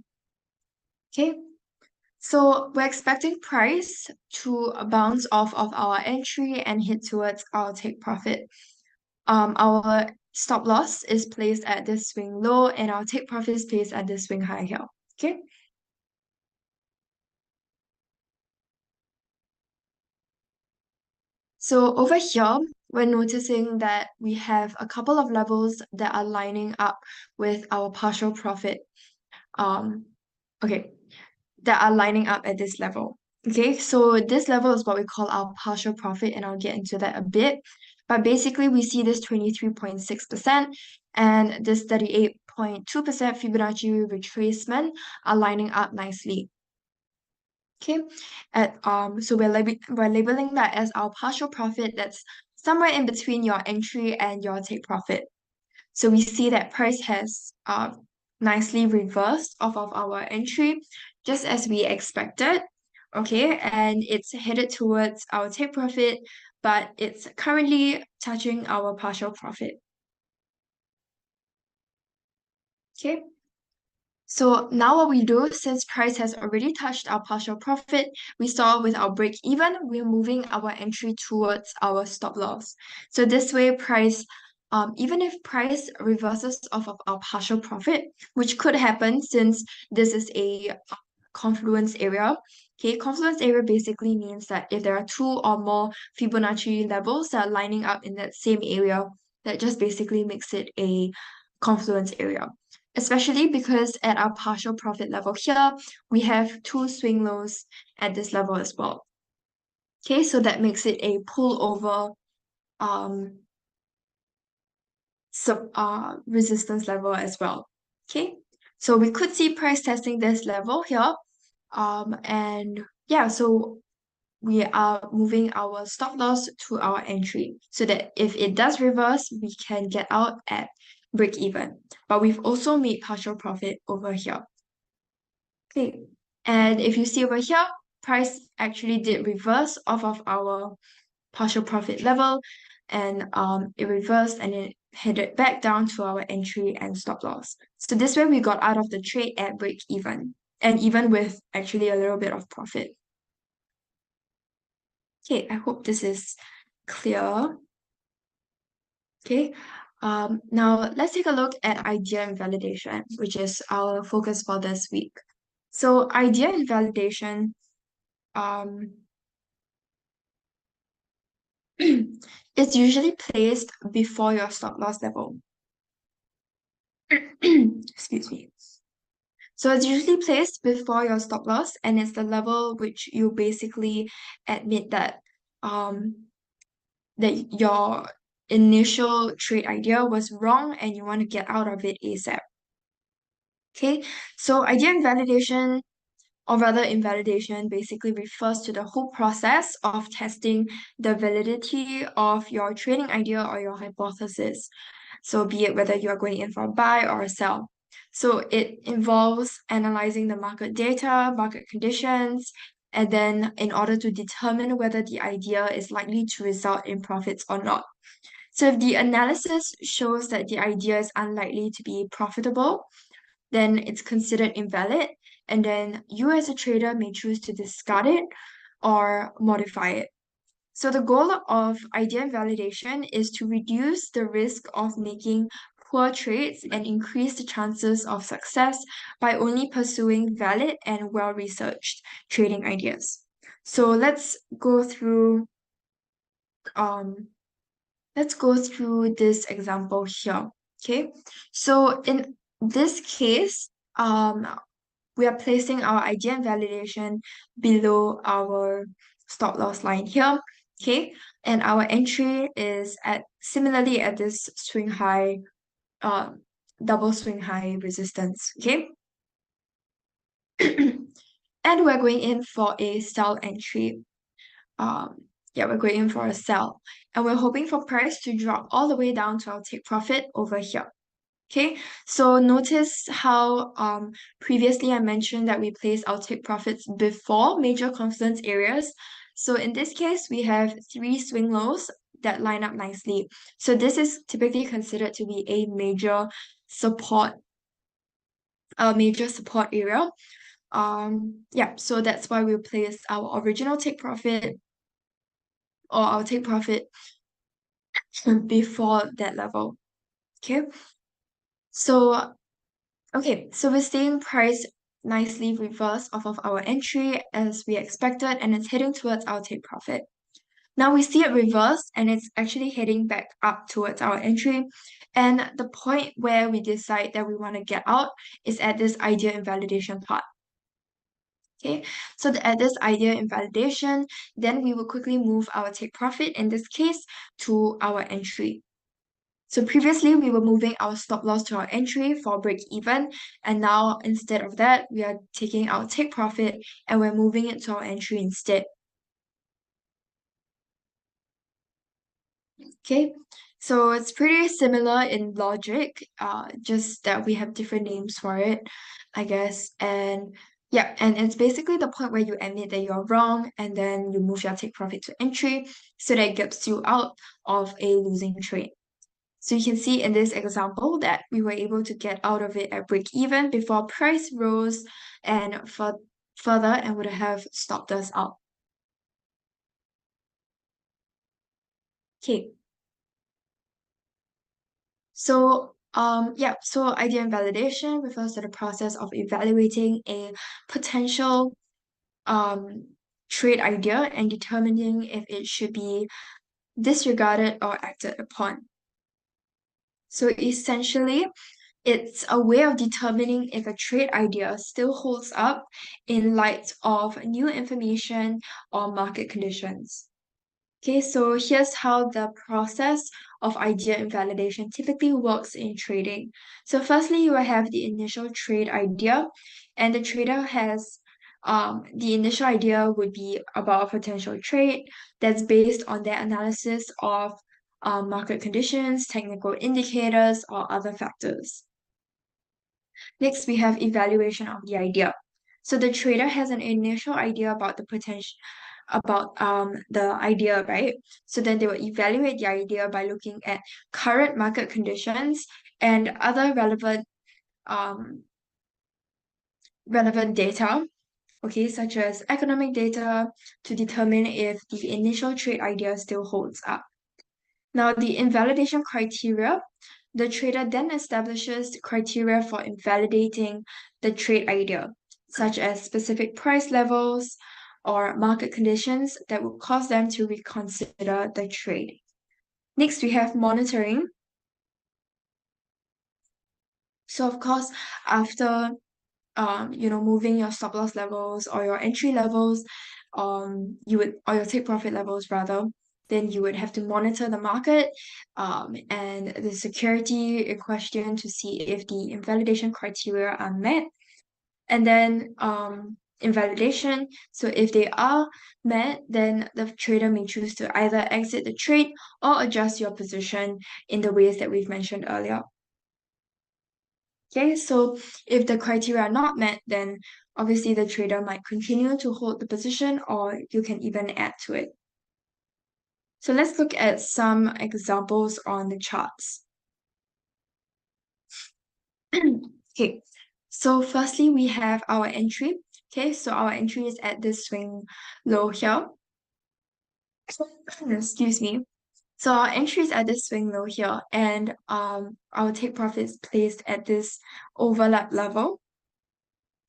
okay? So we're expecting price to bounce off of our entry and hit towards our take profit. Our stop loss is placed at this swing low and our take profit is placed at this swing high here. Okay. So over here, we're noticing that we have a couple of levels that are lining up with our partial profit. Okay, that are lining up at this level. Okay, so this level is what we call our partial profit, and I'll get into that a bit. But basically, we see this 23.6% and this 38.2% Fibonacci retracement are lining up nicely. Okay, so we're labeling that as our partial profit that's somewhere in between your entry and your take profit. So we see that price has nicely reversed off of our entry, just as we expected. Okay, and it's headed towards our take profit, but it's currently touching our partial profit. Okay. So now what we do, since price has already touched our partial profit, we saw with our break even, we're moving our entry towards our stop loss. So this way even if price reverses off of our partial profit, which could happen since this is a confluence area. Okay, confluence area basically means that if there are two or more Fibonacci levels that are lining up in that same area, that just basically makes it a confluence area. Especially because at our partial profit level here, we have two swing lows at this level as well. Okay, so that makes it a pullover um resistance level as well. Okay, so we could see price testing this level here. And yeah, so we are moving our stop loss to our entry so that if it does reverse, we can get out at break even. But we've also made partial profit over here. Okay, and if you see over here, price actually did reverse off of our partial profit level, and it reversed and it headed back down to our entry and stop loss. So this way we got out of the trade at break even, and even with actually a little bit of profit. Okay, I hope this is clear. Okay, now let's take a look at idea invalidation, which is our focus for this week. So idea invalidation is usually placed before your stop loss level. Excuse me. So it's usually placed before your stop loss, and it's the level which you basically admit that that your initial trade idea was wrong and you want to get out of it ASAP. Okay, so idea invalidation, or rather invalidation, basically refers to the whole process of testing the validity of your trading idea or your hypothesis. So be it whether you are going in for a buy or a sell. So it involves analyzing the market data, market conditions, and then in order to determine whether the idea is likely to result in profits or not. So if the analysis shows that the idea is unlikely to be profitable, then it's considered invalid, and then you as a trader may choose to discard it or modify it. So the goal of idea invalidation is to reduce the risk of making poor trades and increase the chances of success by only pursuing valid and well-researched trading ideas. So um let's go through this example here. Okay, so in this case, we are placing our idea invalidation below our stop loss line here. Okay, and our entry is at similarly at this swing high, double swing high resistance. Okay, and we're going in for a sell entry. Um, yeah, we're going in for a sell, and we're hoping for price to drop all the way down to our take profit over here. Okay, so notice how previously I mentioned that we place our take profits before major confluence areas. So in this case, we have three swing lows that line up nicely. So this is typically considered to be a major support area. Yeah, so that's why we place our original take profit or our take profit before that level. Okay, so so we're seeing price nicely reverse off of our entry as we expected, and it's heading towards our take profit. Now we see it reverse and it's actually heading back up towards our entry. And the point where we decide that we want to get out is at this idea invalidation part. Okay, so at this idea invalidation, then we will quickly move our take profit, in this case, to our entry. So previously we were moving our stop loss to our entry for break even, and now instead of that, we are taking our take profit and we're moving it to our entry instead. Okay, so it's pretty similar in logic, just that we have different names for it, I guess. And yeah, and it's basically the point where you admit that you're wrong and then you move your take profit to entry so that it gets you out of a losing trade. So you can see in this example that we were able to get out of it at break even before price rose and further and would have stopped us out. Okay. So so idea invalidation refers to the process of evaluating a potential trade idea and determining if it should be disregarded or acted upon. So essentially, it's a way of determining if a trade idea still holds up in light of new information or market conditions. Okay, so here's how the process of idea invalidation typically works in trading. So firstly, you will have the initial trade idea, and the trader has the initial idea would be about a potential trade that's based on their analysis of market conditions, technical indicators, or other factors. Next, we have evaluation of the idea. So the trader has an initial idea about the idea, right? So then they will evaluate the idea by looking at current market conditions and other relevant data, okay, such as economic data to determine if the initial trade idea still holds up. Now, the invalidation criteria, the trader then establishes criteria for invalidating the trade idea, such as specific price levels or market conditions that would cause them to reconsider the trade. Next, we have monitoring. So, of course, after moving your stop loss levels or your entry levels, or your take profit levels rather, then you would have to monitor the market and the security in question to see if the invalidation criteria are met. And then invalidation. So if they are met, then the trader may choose to either exit the trade or adjust your position in the ways that we've mentioned earlier. Okay, so if the criteria are not met, then obviously the trader might continue to hold the position or you can even add to it. So let's look at some examples on the charts. Okay, so firstly we have our entry. Okay, so our entry is at this swing low here. Excuse me. So our entry is at this swing low here, and our take profit is placed at this overlap level.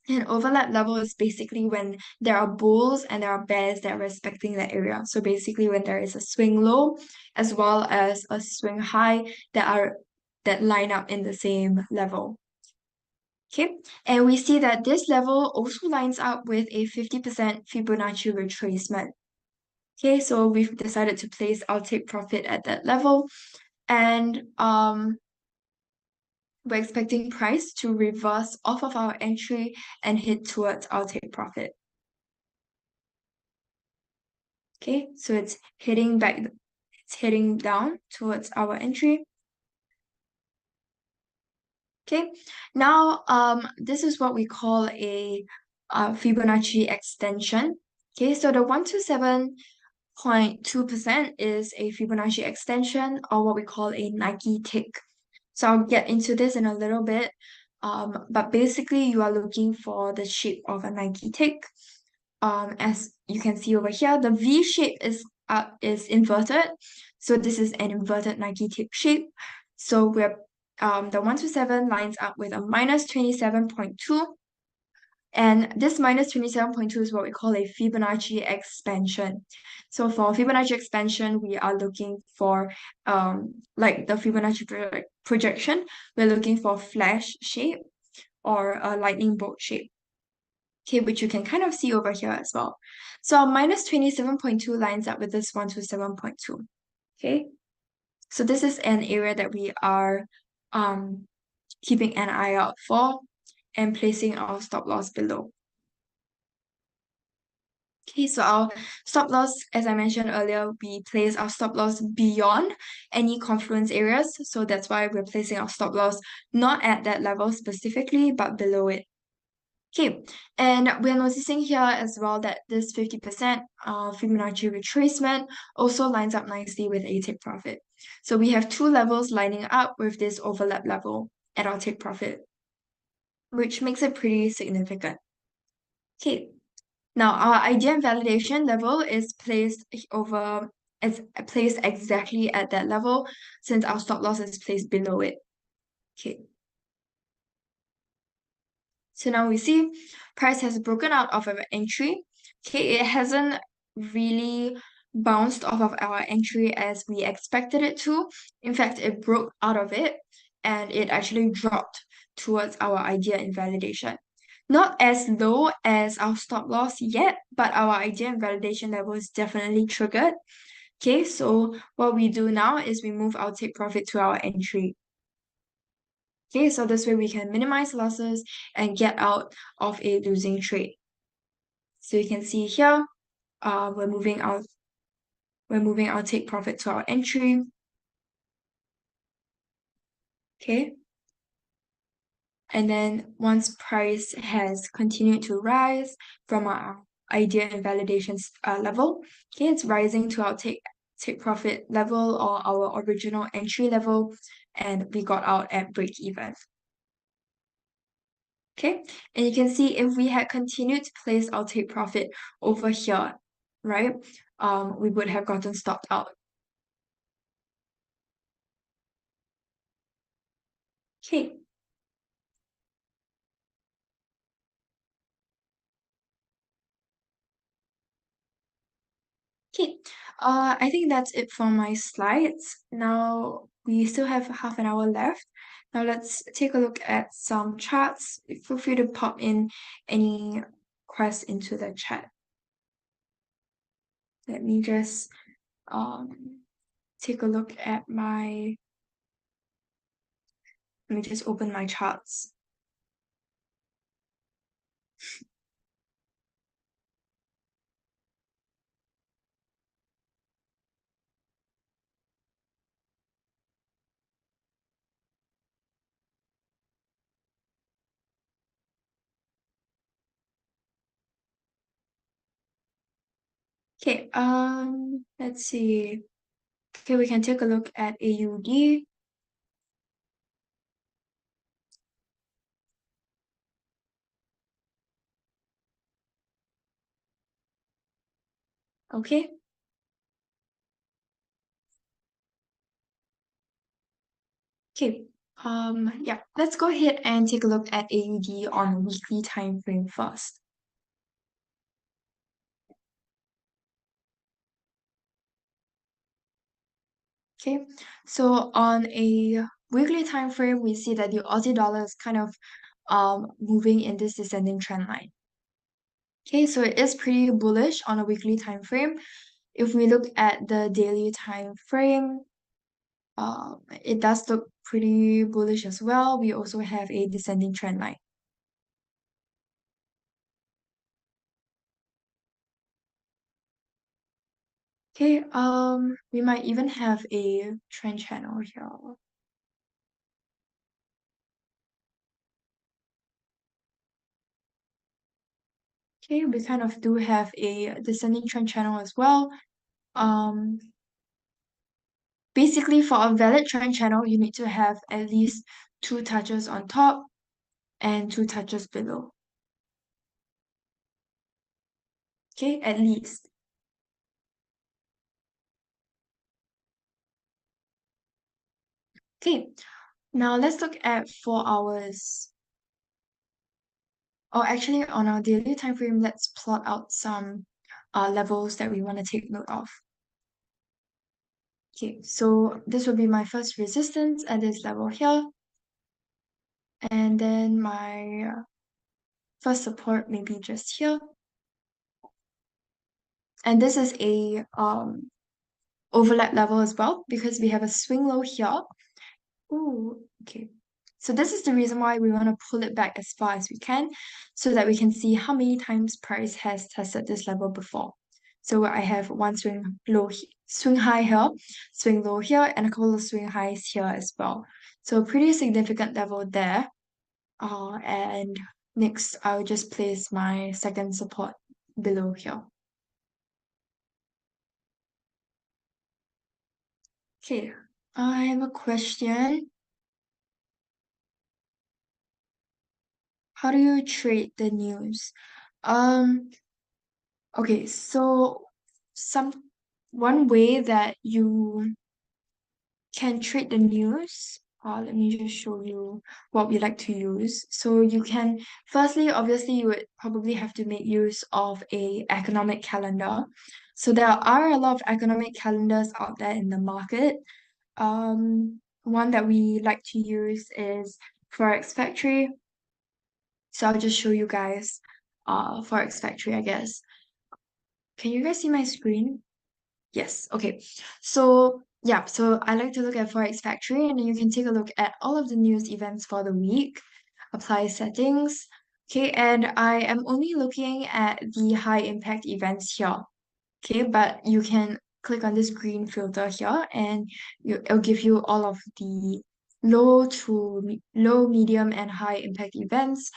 An overlap level is basically when there are bulls and there are bears that are respecting that area. So basically when there is a swing low as well as a swing high that line up in the same level. Okay, and we see that this level also lines up with a 50% Fibonacci retracement. Okay, so we've decided to place our take profit at that level, and we're expecting price to reverse off of our entry and hit towards our take profit. Okay, so it's heading down towards our entry. Okay, now this is what we call a Fibonacci extension. Okay, so the 127.2% is a Fibonacci extension, or what we call a Nike tick. So I'll get into this in a little bit. But basically you are looking for the shape of a Nike tick. As you can see over here, the V shape is inverted. So this is an inverted Nike tick shape. So we're the 127 lines up with a minus 27.2. And this minus 27.2 is what we call a Fibonacci expansion. So for Fibonacci expansion, we are looking for, like the Fibonacci projection, we're looking for flash shape or a lightning bolt shape. Okay, which you can kind of see over here as well. So minus 27.2 lines up with this 127.2. Okay, so this is an area that we are keeping an eye out for and placing our stop loss below. Okay, so our stop loss, as I mentioned earlier, we place our stop loss beyond any confluence areas. So that's why we're placing our stop loss not at that level specifically, but below it. Okay, and we're noticing here as well that this 50% Fibonacci retracement also lines up nicely with a take profit. So we have two levels lining up with this overlap level at our take profit, which makes it pretty significant. Okay, now our idea and validation level is placed exactly at that level since our stop loss is placed below it. Okay. So now we see price has broken out of our entry. Okay, it hasn't really bounced off of our entry as we expected it to. In fact, it broke out of it and it actually dropped towards our idea invalidation. Not as low as our stop loss yet, but our idea invalidation level is definitely triggered. Okay, so what we do now is we move our take profit to our entry. Okay, so this way we can minimize losses and get out of a losing trade. So you can see here, we're moving our take profit to our entry. Okay. And then once price has continued to rise from our idea and validation level, okay, it's rising to our take profit level or our original entry level, and we got out at break even. Okay, and you can see if we had continued to place our take profit over here, right, we would have gotten stopped out. Okay. Okay, I think that's it for my slides. Now we still have half an hour left. Now let's take a look at some charts. Feel free to pop in any requests into the chat. Let me just take a look at let me just open my charts. Okay, let's see. Okay, we can take a look at AUD. Okay. Okay. Yeah, let's go ahead and take a look at AUD on a weekly time frame first. Okay, so on a weekly time frame, we see that the Aussie dollar is kind of moving in this descending trend line. Okay, so it is pretty bullish on a weekly time frame. If we look at the daily time frame, it does look pretty bullish as well. We also have a descending trend line. Okay, we might even have a trend channel here. Okay, we kind of do have a descending trend channel as well. Basically, for a valid trend channel, you need to have at least 2 touches on top and 2 touches below. Okay, at least. Okay, now let's look at 4 hours. Or actually, on our daily time frame, let's plot out some levels that we want to take note of. Okay, so this will be my first resistance at this level here. And then my first support maybe just here. And this is a overlap level as well because we have a swing low here. Oh, okay. So this is the reason why we want to pull it back as far as we can so that we can see how many times price has tested this level before. So I have one swing high here, swing low here, and a couple of swing highs here as well. So pretty significant level there. And next I'll just place my second support below here. Okay, I have a question. How do you trade the news? Um, okay, so some one way that you can trade the news. Let me just show you what we like to use. So you can, firstly, obviously, you would probably have to make use of a economic calendar. So there are a lot of economic calendars out there in the market. One that we like to use is Forex Factory. So I'll just show you guys Forex Factory, I guess. Can you guys see my screen? Yes, okay. So yeah, so I like to look at Forex Factory and then you can take a look at all of the news events for the week, apply settings. Okay, and I am only looking at the high impact events here. Okay, but you can click on this green filter here and it'll give you all of the low, medium, and high impact events.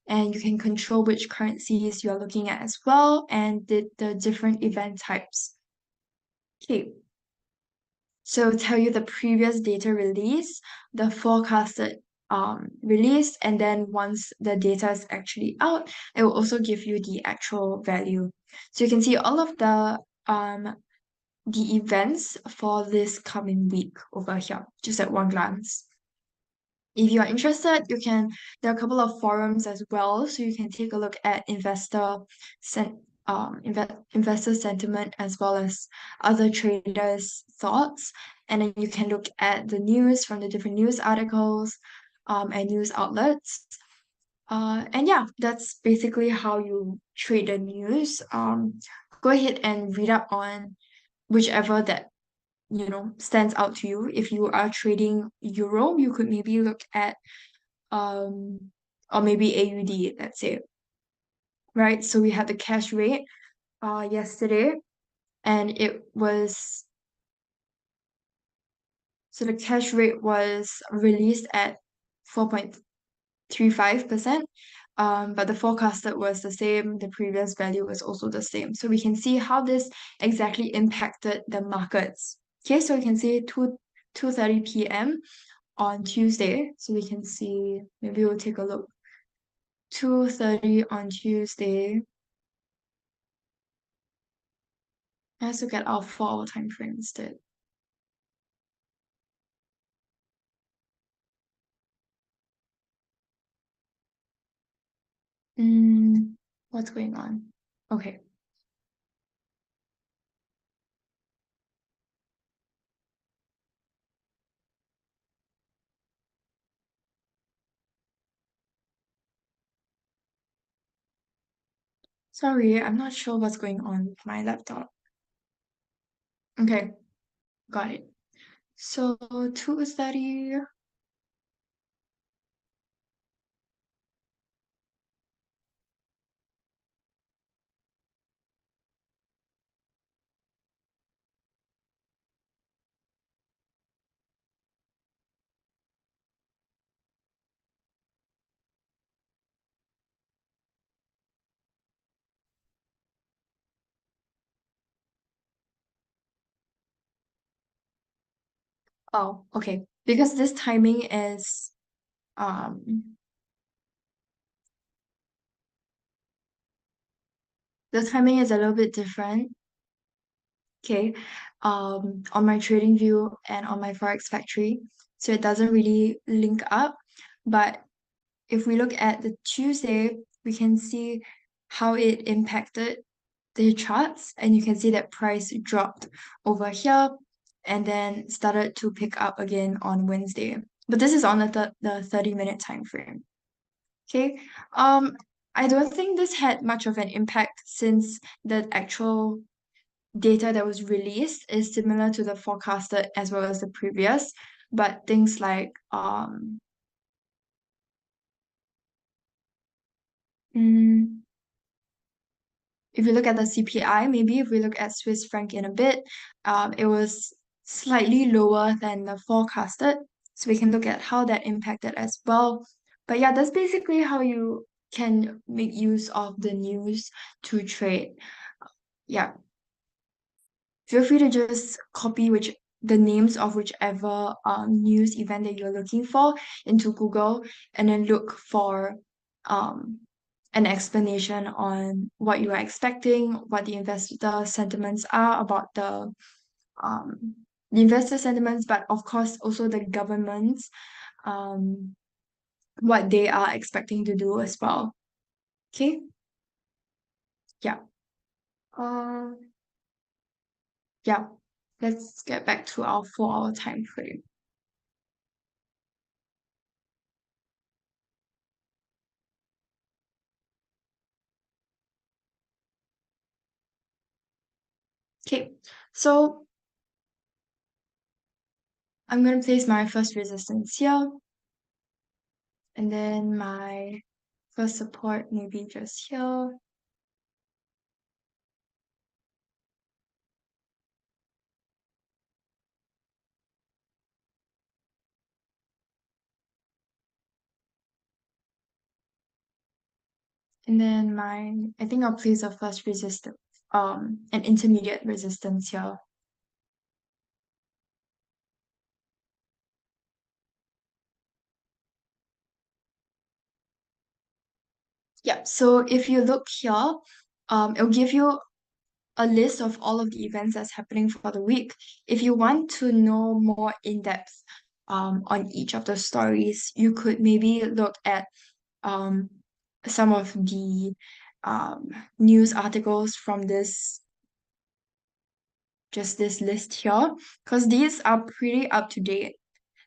And you can control which currencies you're looking at as well and the different event types. Okay, so tell you the previous data release, the forecasted release, and then once the data is actually out, it will also give you the actual value. So you can see all of the events for this coming week over here, just at one glance. If you are interested, there are a couple of forums as well, so you can take a look at investor sentiment as well as other traders' thoughts. And then you can look at the news from the different news articles and news outlets. And yeah, that's basically how you trade the news. Go ahead and read up on whichever that stands out to you. If you are trading euro, you could maybe look at or maybe AUD, let's say. Right? So we had the cash rate yesterday and the cash rate was released at 4.35%. But the forecasted was the same, the previous value was also the same. So we can see how this exactly impacted the markets. Okay, so we can see 2:30 p.m. on Tuesday. So we can see, maybe we'll take a look. 2:30 on Tuesday. Let's look at our 4-hour time frame instead. What's going on? Okay. Sorry, I'm not sure what's going on with my laptop. Okay, got it. So 2:30. Oh, okay. Because this timing is um the timing is a little bit different. Okay. On my trading view and on my Forex Factory. So it doesn't really link up. But if we look at the Tuesday, we can see how it impacted the charts, and you can see that price dropped over here and then started to pick up again on Wednesday. But this is on the 30-minute time frame. Okay. I don't think this had much of an impact since the actual data that was released is similar to the forecasted as well as the previous, but things like mm, if you look at the CPI, maybe if we look at Swiss franc in a bit, it was slightly lower than the forecasted. So we can look at how that impacted as well. But yeah, that's basically how you can make use of the news to trade. Yeah. Feel free to just copy the names of whichever news event that you're looking for into Google, and then look for um, an explanation on what you are expecting, what the investor sentiments are about um, the investor sentiments, but of course also the government's um, what they are expecting to do as well. Okay, yeah. Uh, yeah. Let's get back to our 4-hour time frame. Okay, so I'm going to place my first resistance here, and then my first support maybe just here. And then I think I'll place a first resistance, an intermediate resistance here. Yeah, so if you look here, it'll give you a list of all of the events that's happening for the week. If you want to know more in depth on each of the stories, you could maybe look at um, some of the um, news articles from this list here, because these are pretty up to date,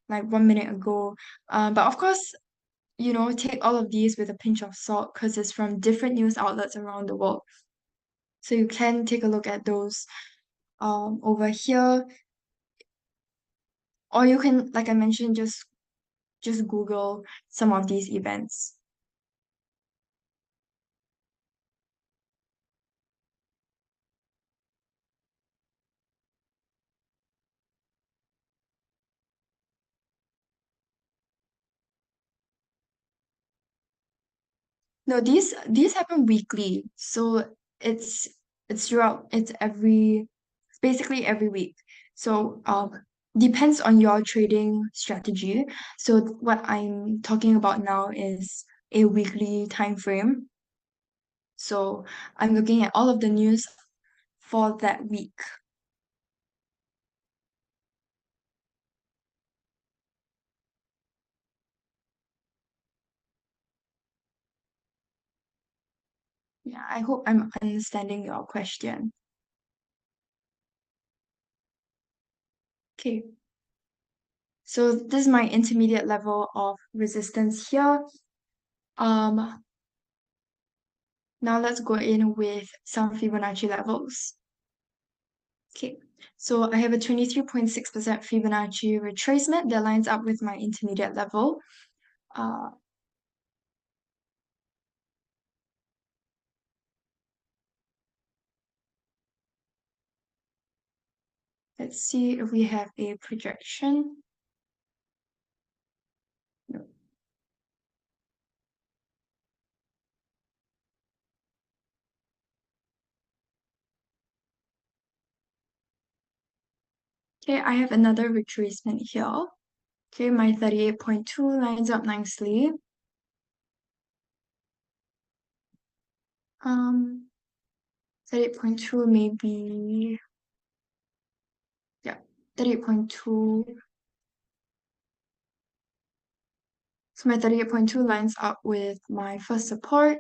like 1 minute ago. But of course, take all of these with a pinch of salt because it's from different news outlets around the world. So you can take a look at those over here, or you can, like I mentioned, just Google some of these events. No, these happen weekly, so it's it's basically every week. So depends on your trading strategy. So what I'm talking about now is a weekly time frame. So I'm looking at all of the news for that week. Yeah, I hope I'm understanding your question. Okay, so this is my intermediate level of resistance here. Now let's go in with some Fibonacci levels. Okay, so I have a 23.6% Fibonacci retracement that lines up with my intermediate level. Uh, let's see if we have a projection. No. Okay, I have another retracement here. Okay, my 38.2 lines up nicely. 38.2 maybe, yeah, 38.2. So my 38.2 lines up with my first support.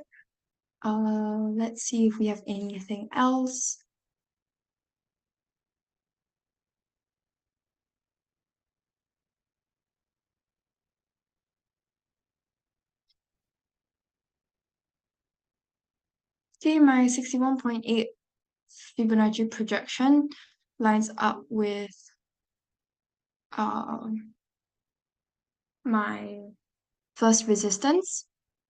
Let's see if we have anything else. Okay, my 61.8 Fibonacci projection lines up with my first resistance.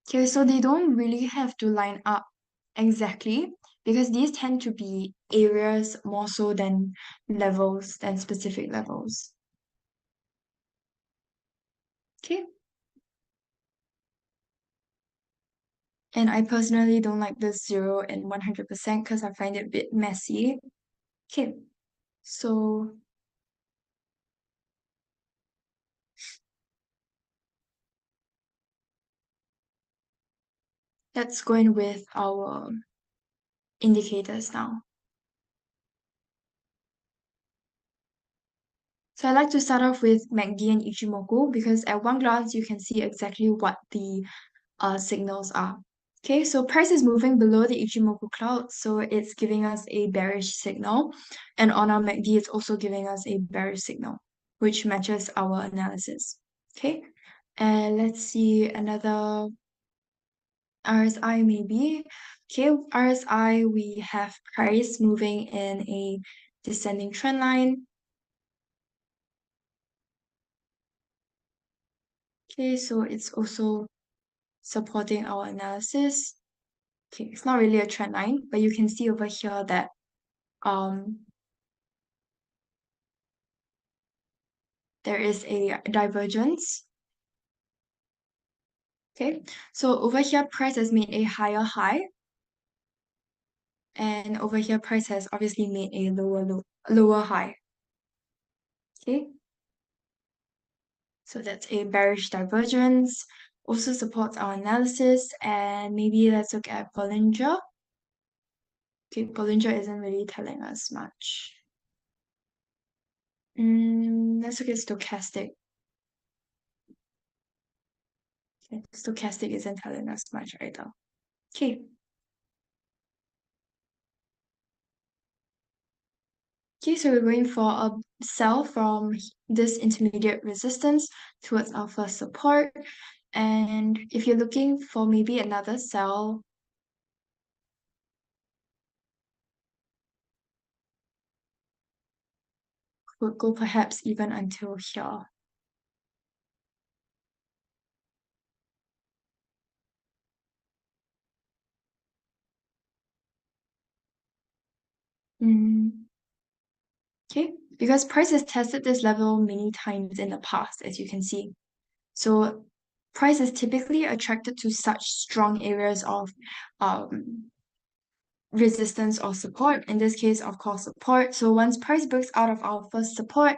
Okay, so they don't really have to line up exactly because these tend to be areas more so than levels, than specific levels. Okay. And I personally don't like the 0 and 100% because I find it a bit messy. Okay, so let's go in with our indicators now. So I'd like to start off with MACD and Ichimoku because at one glance you can see exactly what the signals are. Okay, so price is moving below the Ichimoku cloud, so it's giving us a bearish signal. And on our MACD, it's also giving us a bearish signal, which matches our analysis. Okay, and let's see another RSI maybe. Okay, RSI, we have price moving in a descending trend line. Okay, so it's also supporting our analysis. Okay, it's not really a trend line, but you can see over here that there is a divergence. Okay, so over here, price has made a higher high, and over here, price has obviously made a lower high. Okay, so that's a bearish divergence. Also supports our analysis, and maybe let's look at Bollinger. Okay, Bollinger isn't really telling us much. Let's look at stochastic. Okay, stochastic isn't telling us much either. Okay. Okay, so we're going for a sell from this intermediate resistance towards our first support. And if you're looking for maybe another sell, could go perhaps even until here. Okay, because price has tested this level many times in the past, as you can see. So price is typically attracted to such strong areas of resistance or support. In this case, of course, support. So once price breaks out of our first support,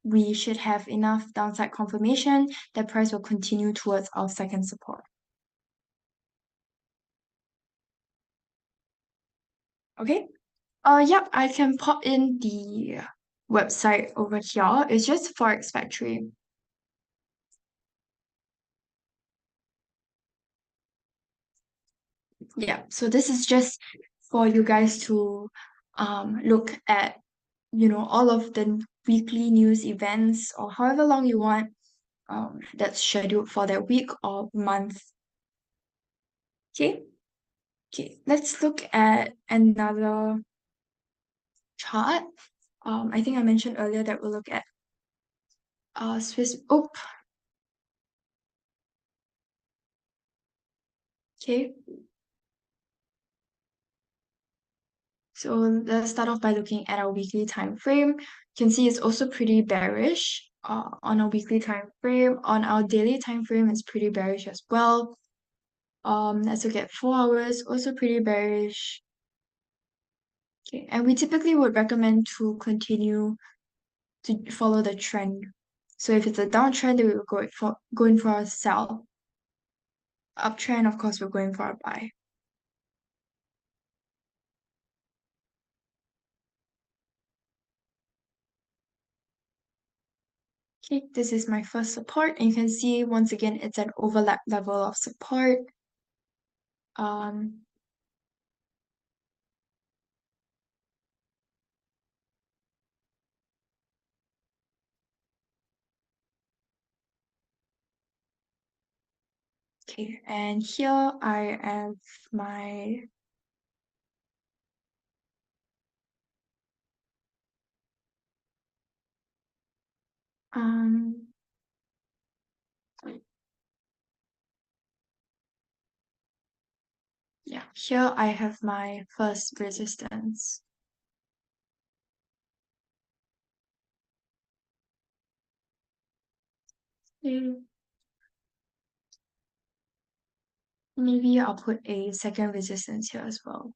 we should have enough downside confirmation that price will continue towards our second support. Okay. Yep, I can pop in the website over here. It's just Forex Factory. Yeah, so this is just for you guys to look at, all of the weekly news events or however long you want that's scheduled for that week or month. Okay. Okay, let's look at another chart. I think I mentioned earlier that we'll look at Swiss. Oh, okay. So let's start off by looking at our weekly time frame. You can see it's also pretty bearish on our weekly time frame. On our daily time frame, it's pretty bearish as well. Let's look at 4 hours, also pretty bearish. Okay, and we typically would recommend to continue to follow the trend. So if it's a downtrend, then we will go in for a sell. Uptrend, of course, we're going for a buy. Okay, this is my first support, and you can see once again it's an overlap level of support. Um, okay, and here I have my um yeah, here I have my first resistance. Okay. Maybe I'll put a second resistance here as well.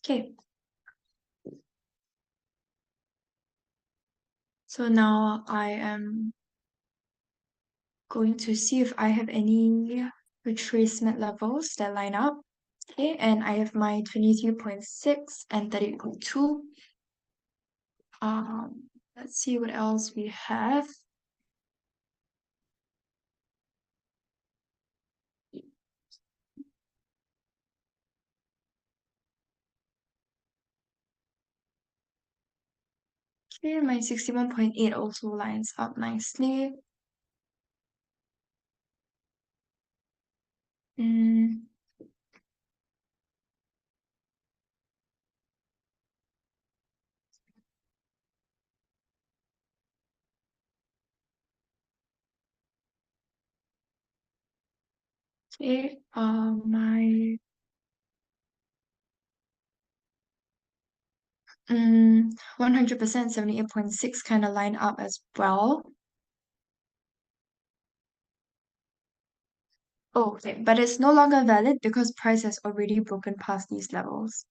Okay. So now I am going to see if I have any retracement levels that line up. Okay, and I have my 23.6 and 30.2. Let's see what else we have. Okay, my 61.8 also lines up nicely. Mm, okay, my 100% 78.6 kind of line up as well. Oh, okay, but it's no longer valid because price has already broken past these levels.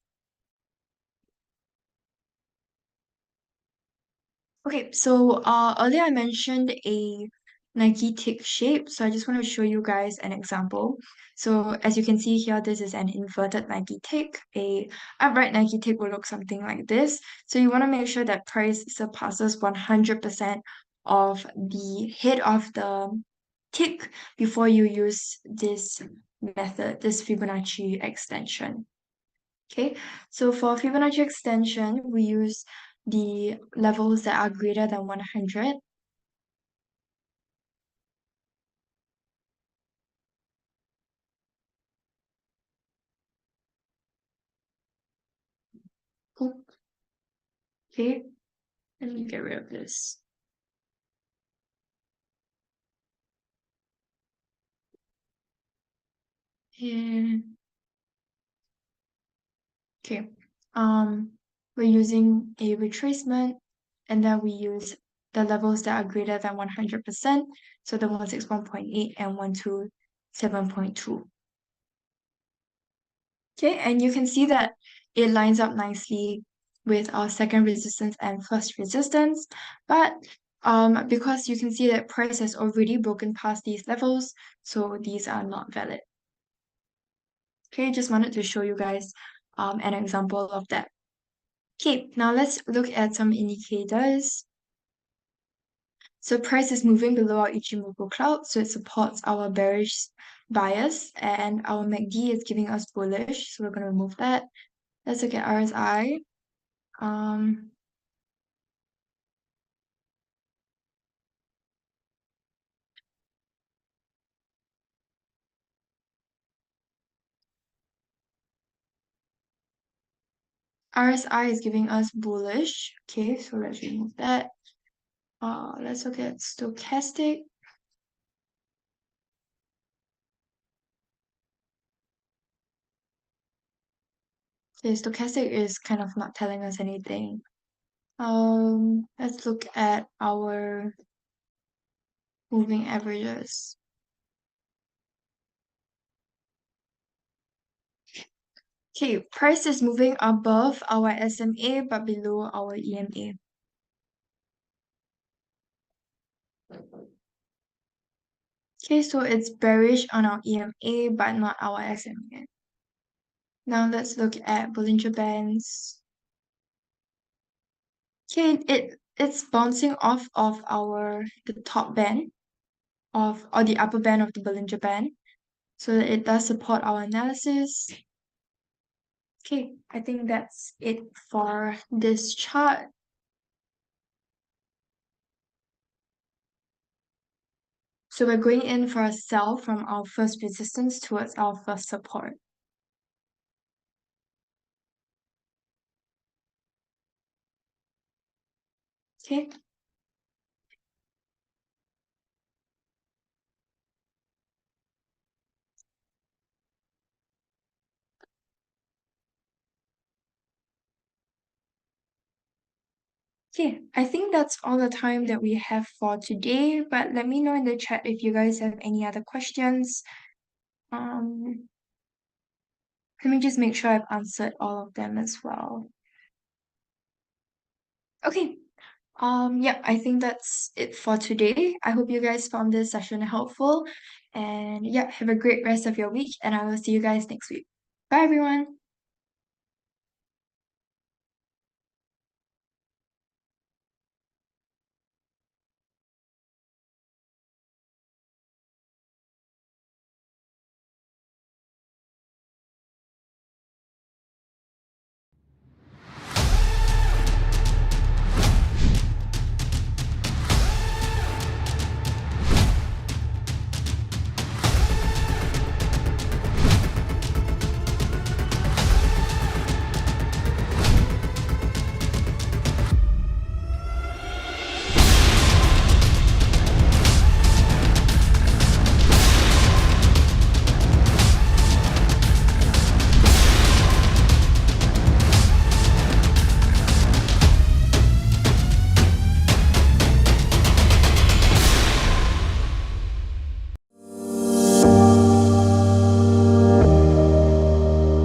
Okay, so earlier I mentioned a Nike tick shape, so I just want to show you guys an example. So as you can see here, this is an inverted Nike tick. A upright Nike tick will look something like this. So you want to make sure that price surpasses 100% of the head of the tick before you use this method, this Fibonacci extension. Okay, so for Fibonacci extension, we use the levels that are greater than 100. Okay, let me get rid of this. And okay, we're using a retracement, and then we use the levels that are greater than 100%, so the 161.8 and 127.2. Okay, and you can see that it lines up nicely with our second resistance and first resistance, but because you can see that price has already broken past these levels, so these are not valid. Okay, just wanted to show you guys an example of that. Okay, now let's look at some indicators. So price is moving below our Ichimoku cloud, so it supports our bearish bias, and our MACD is giving us bullish, so we're going to remove that. Let's look at RSI. Um, RSI is giving us bullish. Okay, so let's remove that. Let's look at stochastic. Okay, stochastic is kind of not telling us anything. Let's look at our moving averages. Okay, price is moving above our SMA but below our EMA. Okay, so it's bearish on our EMA but not our SMA. Now let's look at Bollinger Bands. Okay, it's bouncing off of the top band or the upper band of the Bollinger Band, so that it does support our analysis. Okay, I think that's it for this chart. So we're going in for a sell from our first resistance towards our first support. Okay. Okay, I think that's all the time that we have for today, but let me know in the chat if you guys have any other questions. Let me just make sure I've answered all of them as well. Okay, Yeah, I think that's it for today. I hope you guys found this session helpful. And yeah, have a great rest of your week, and I will see you guys next week. Bye, everyone.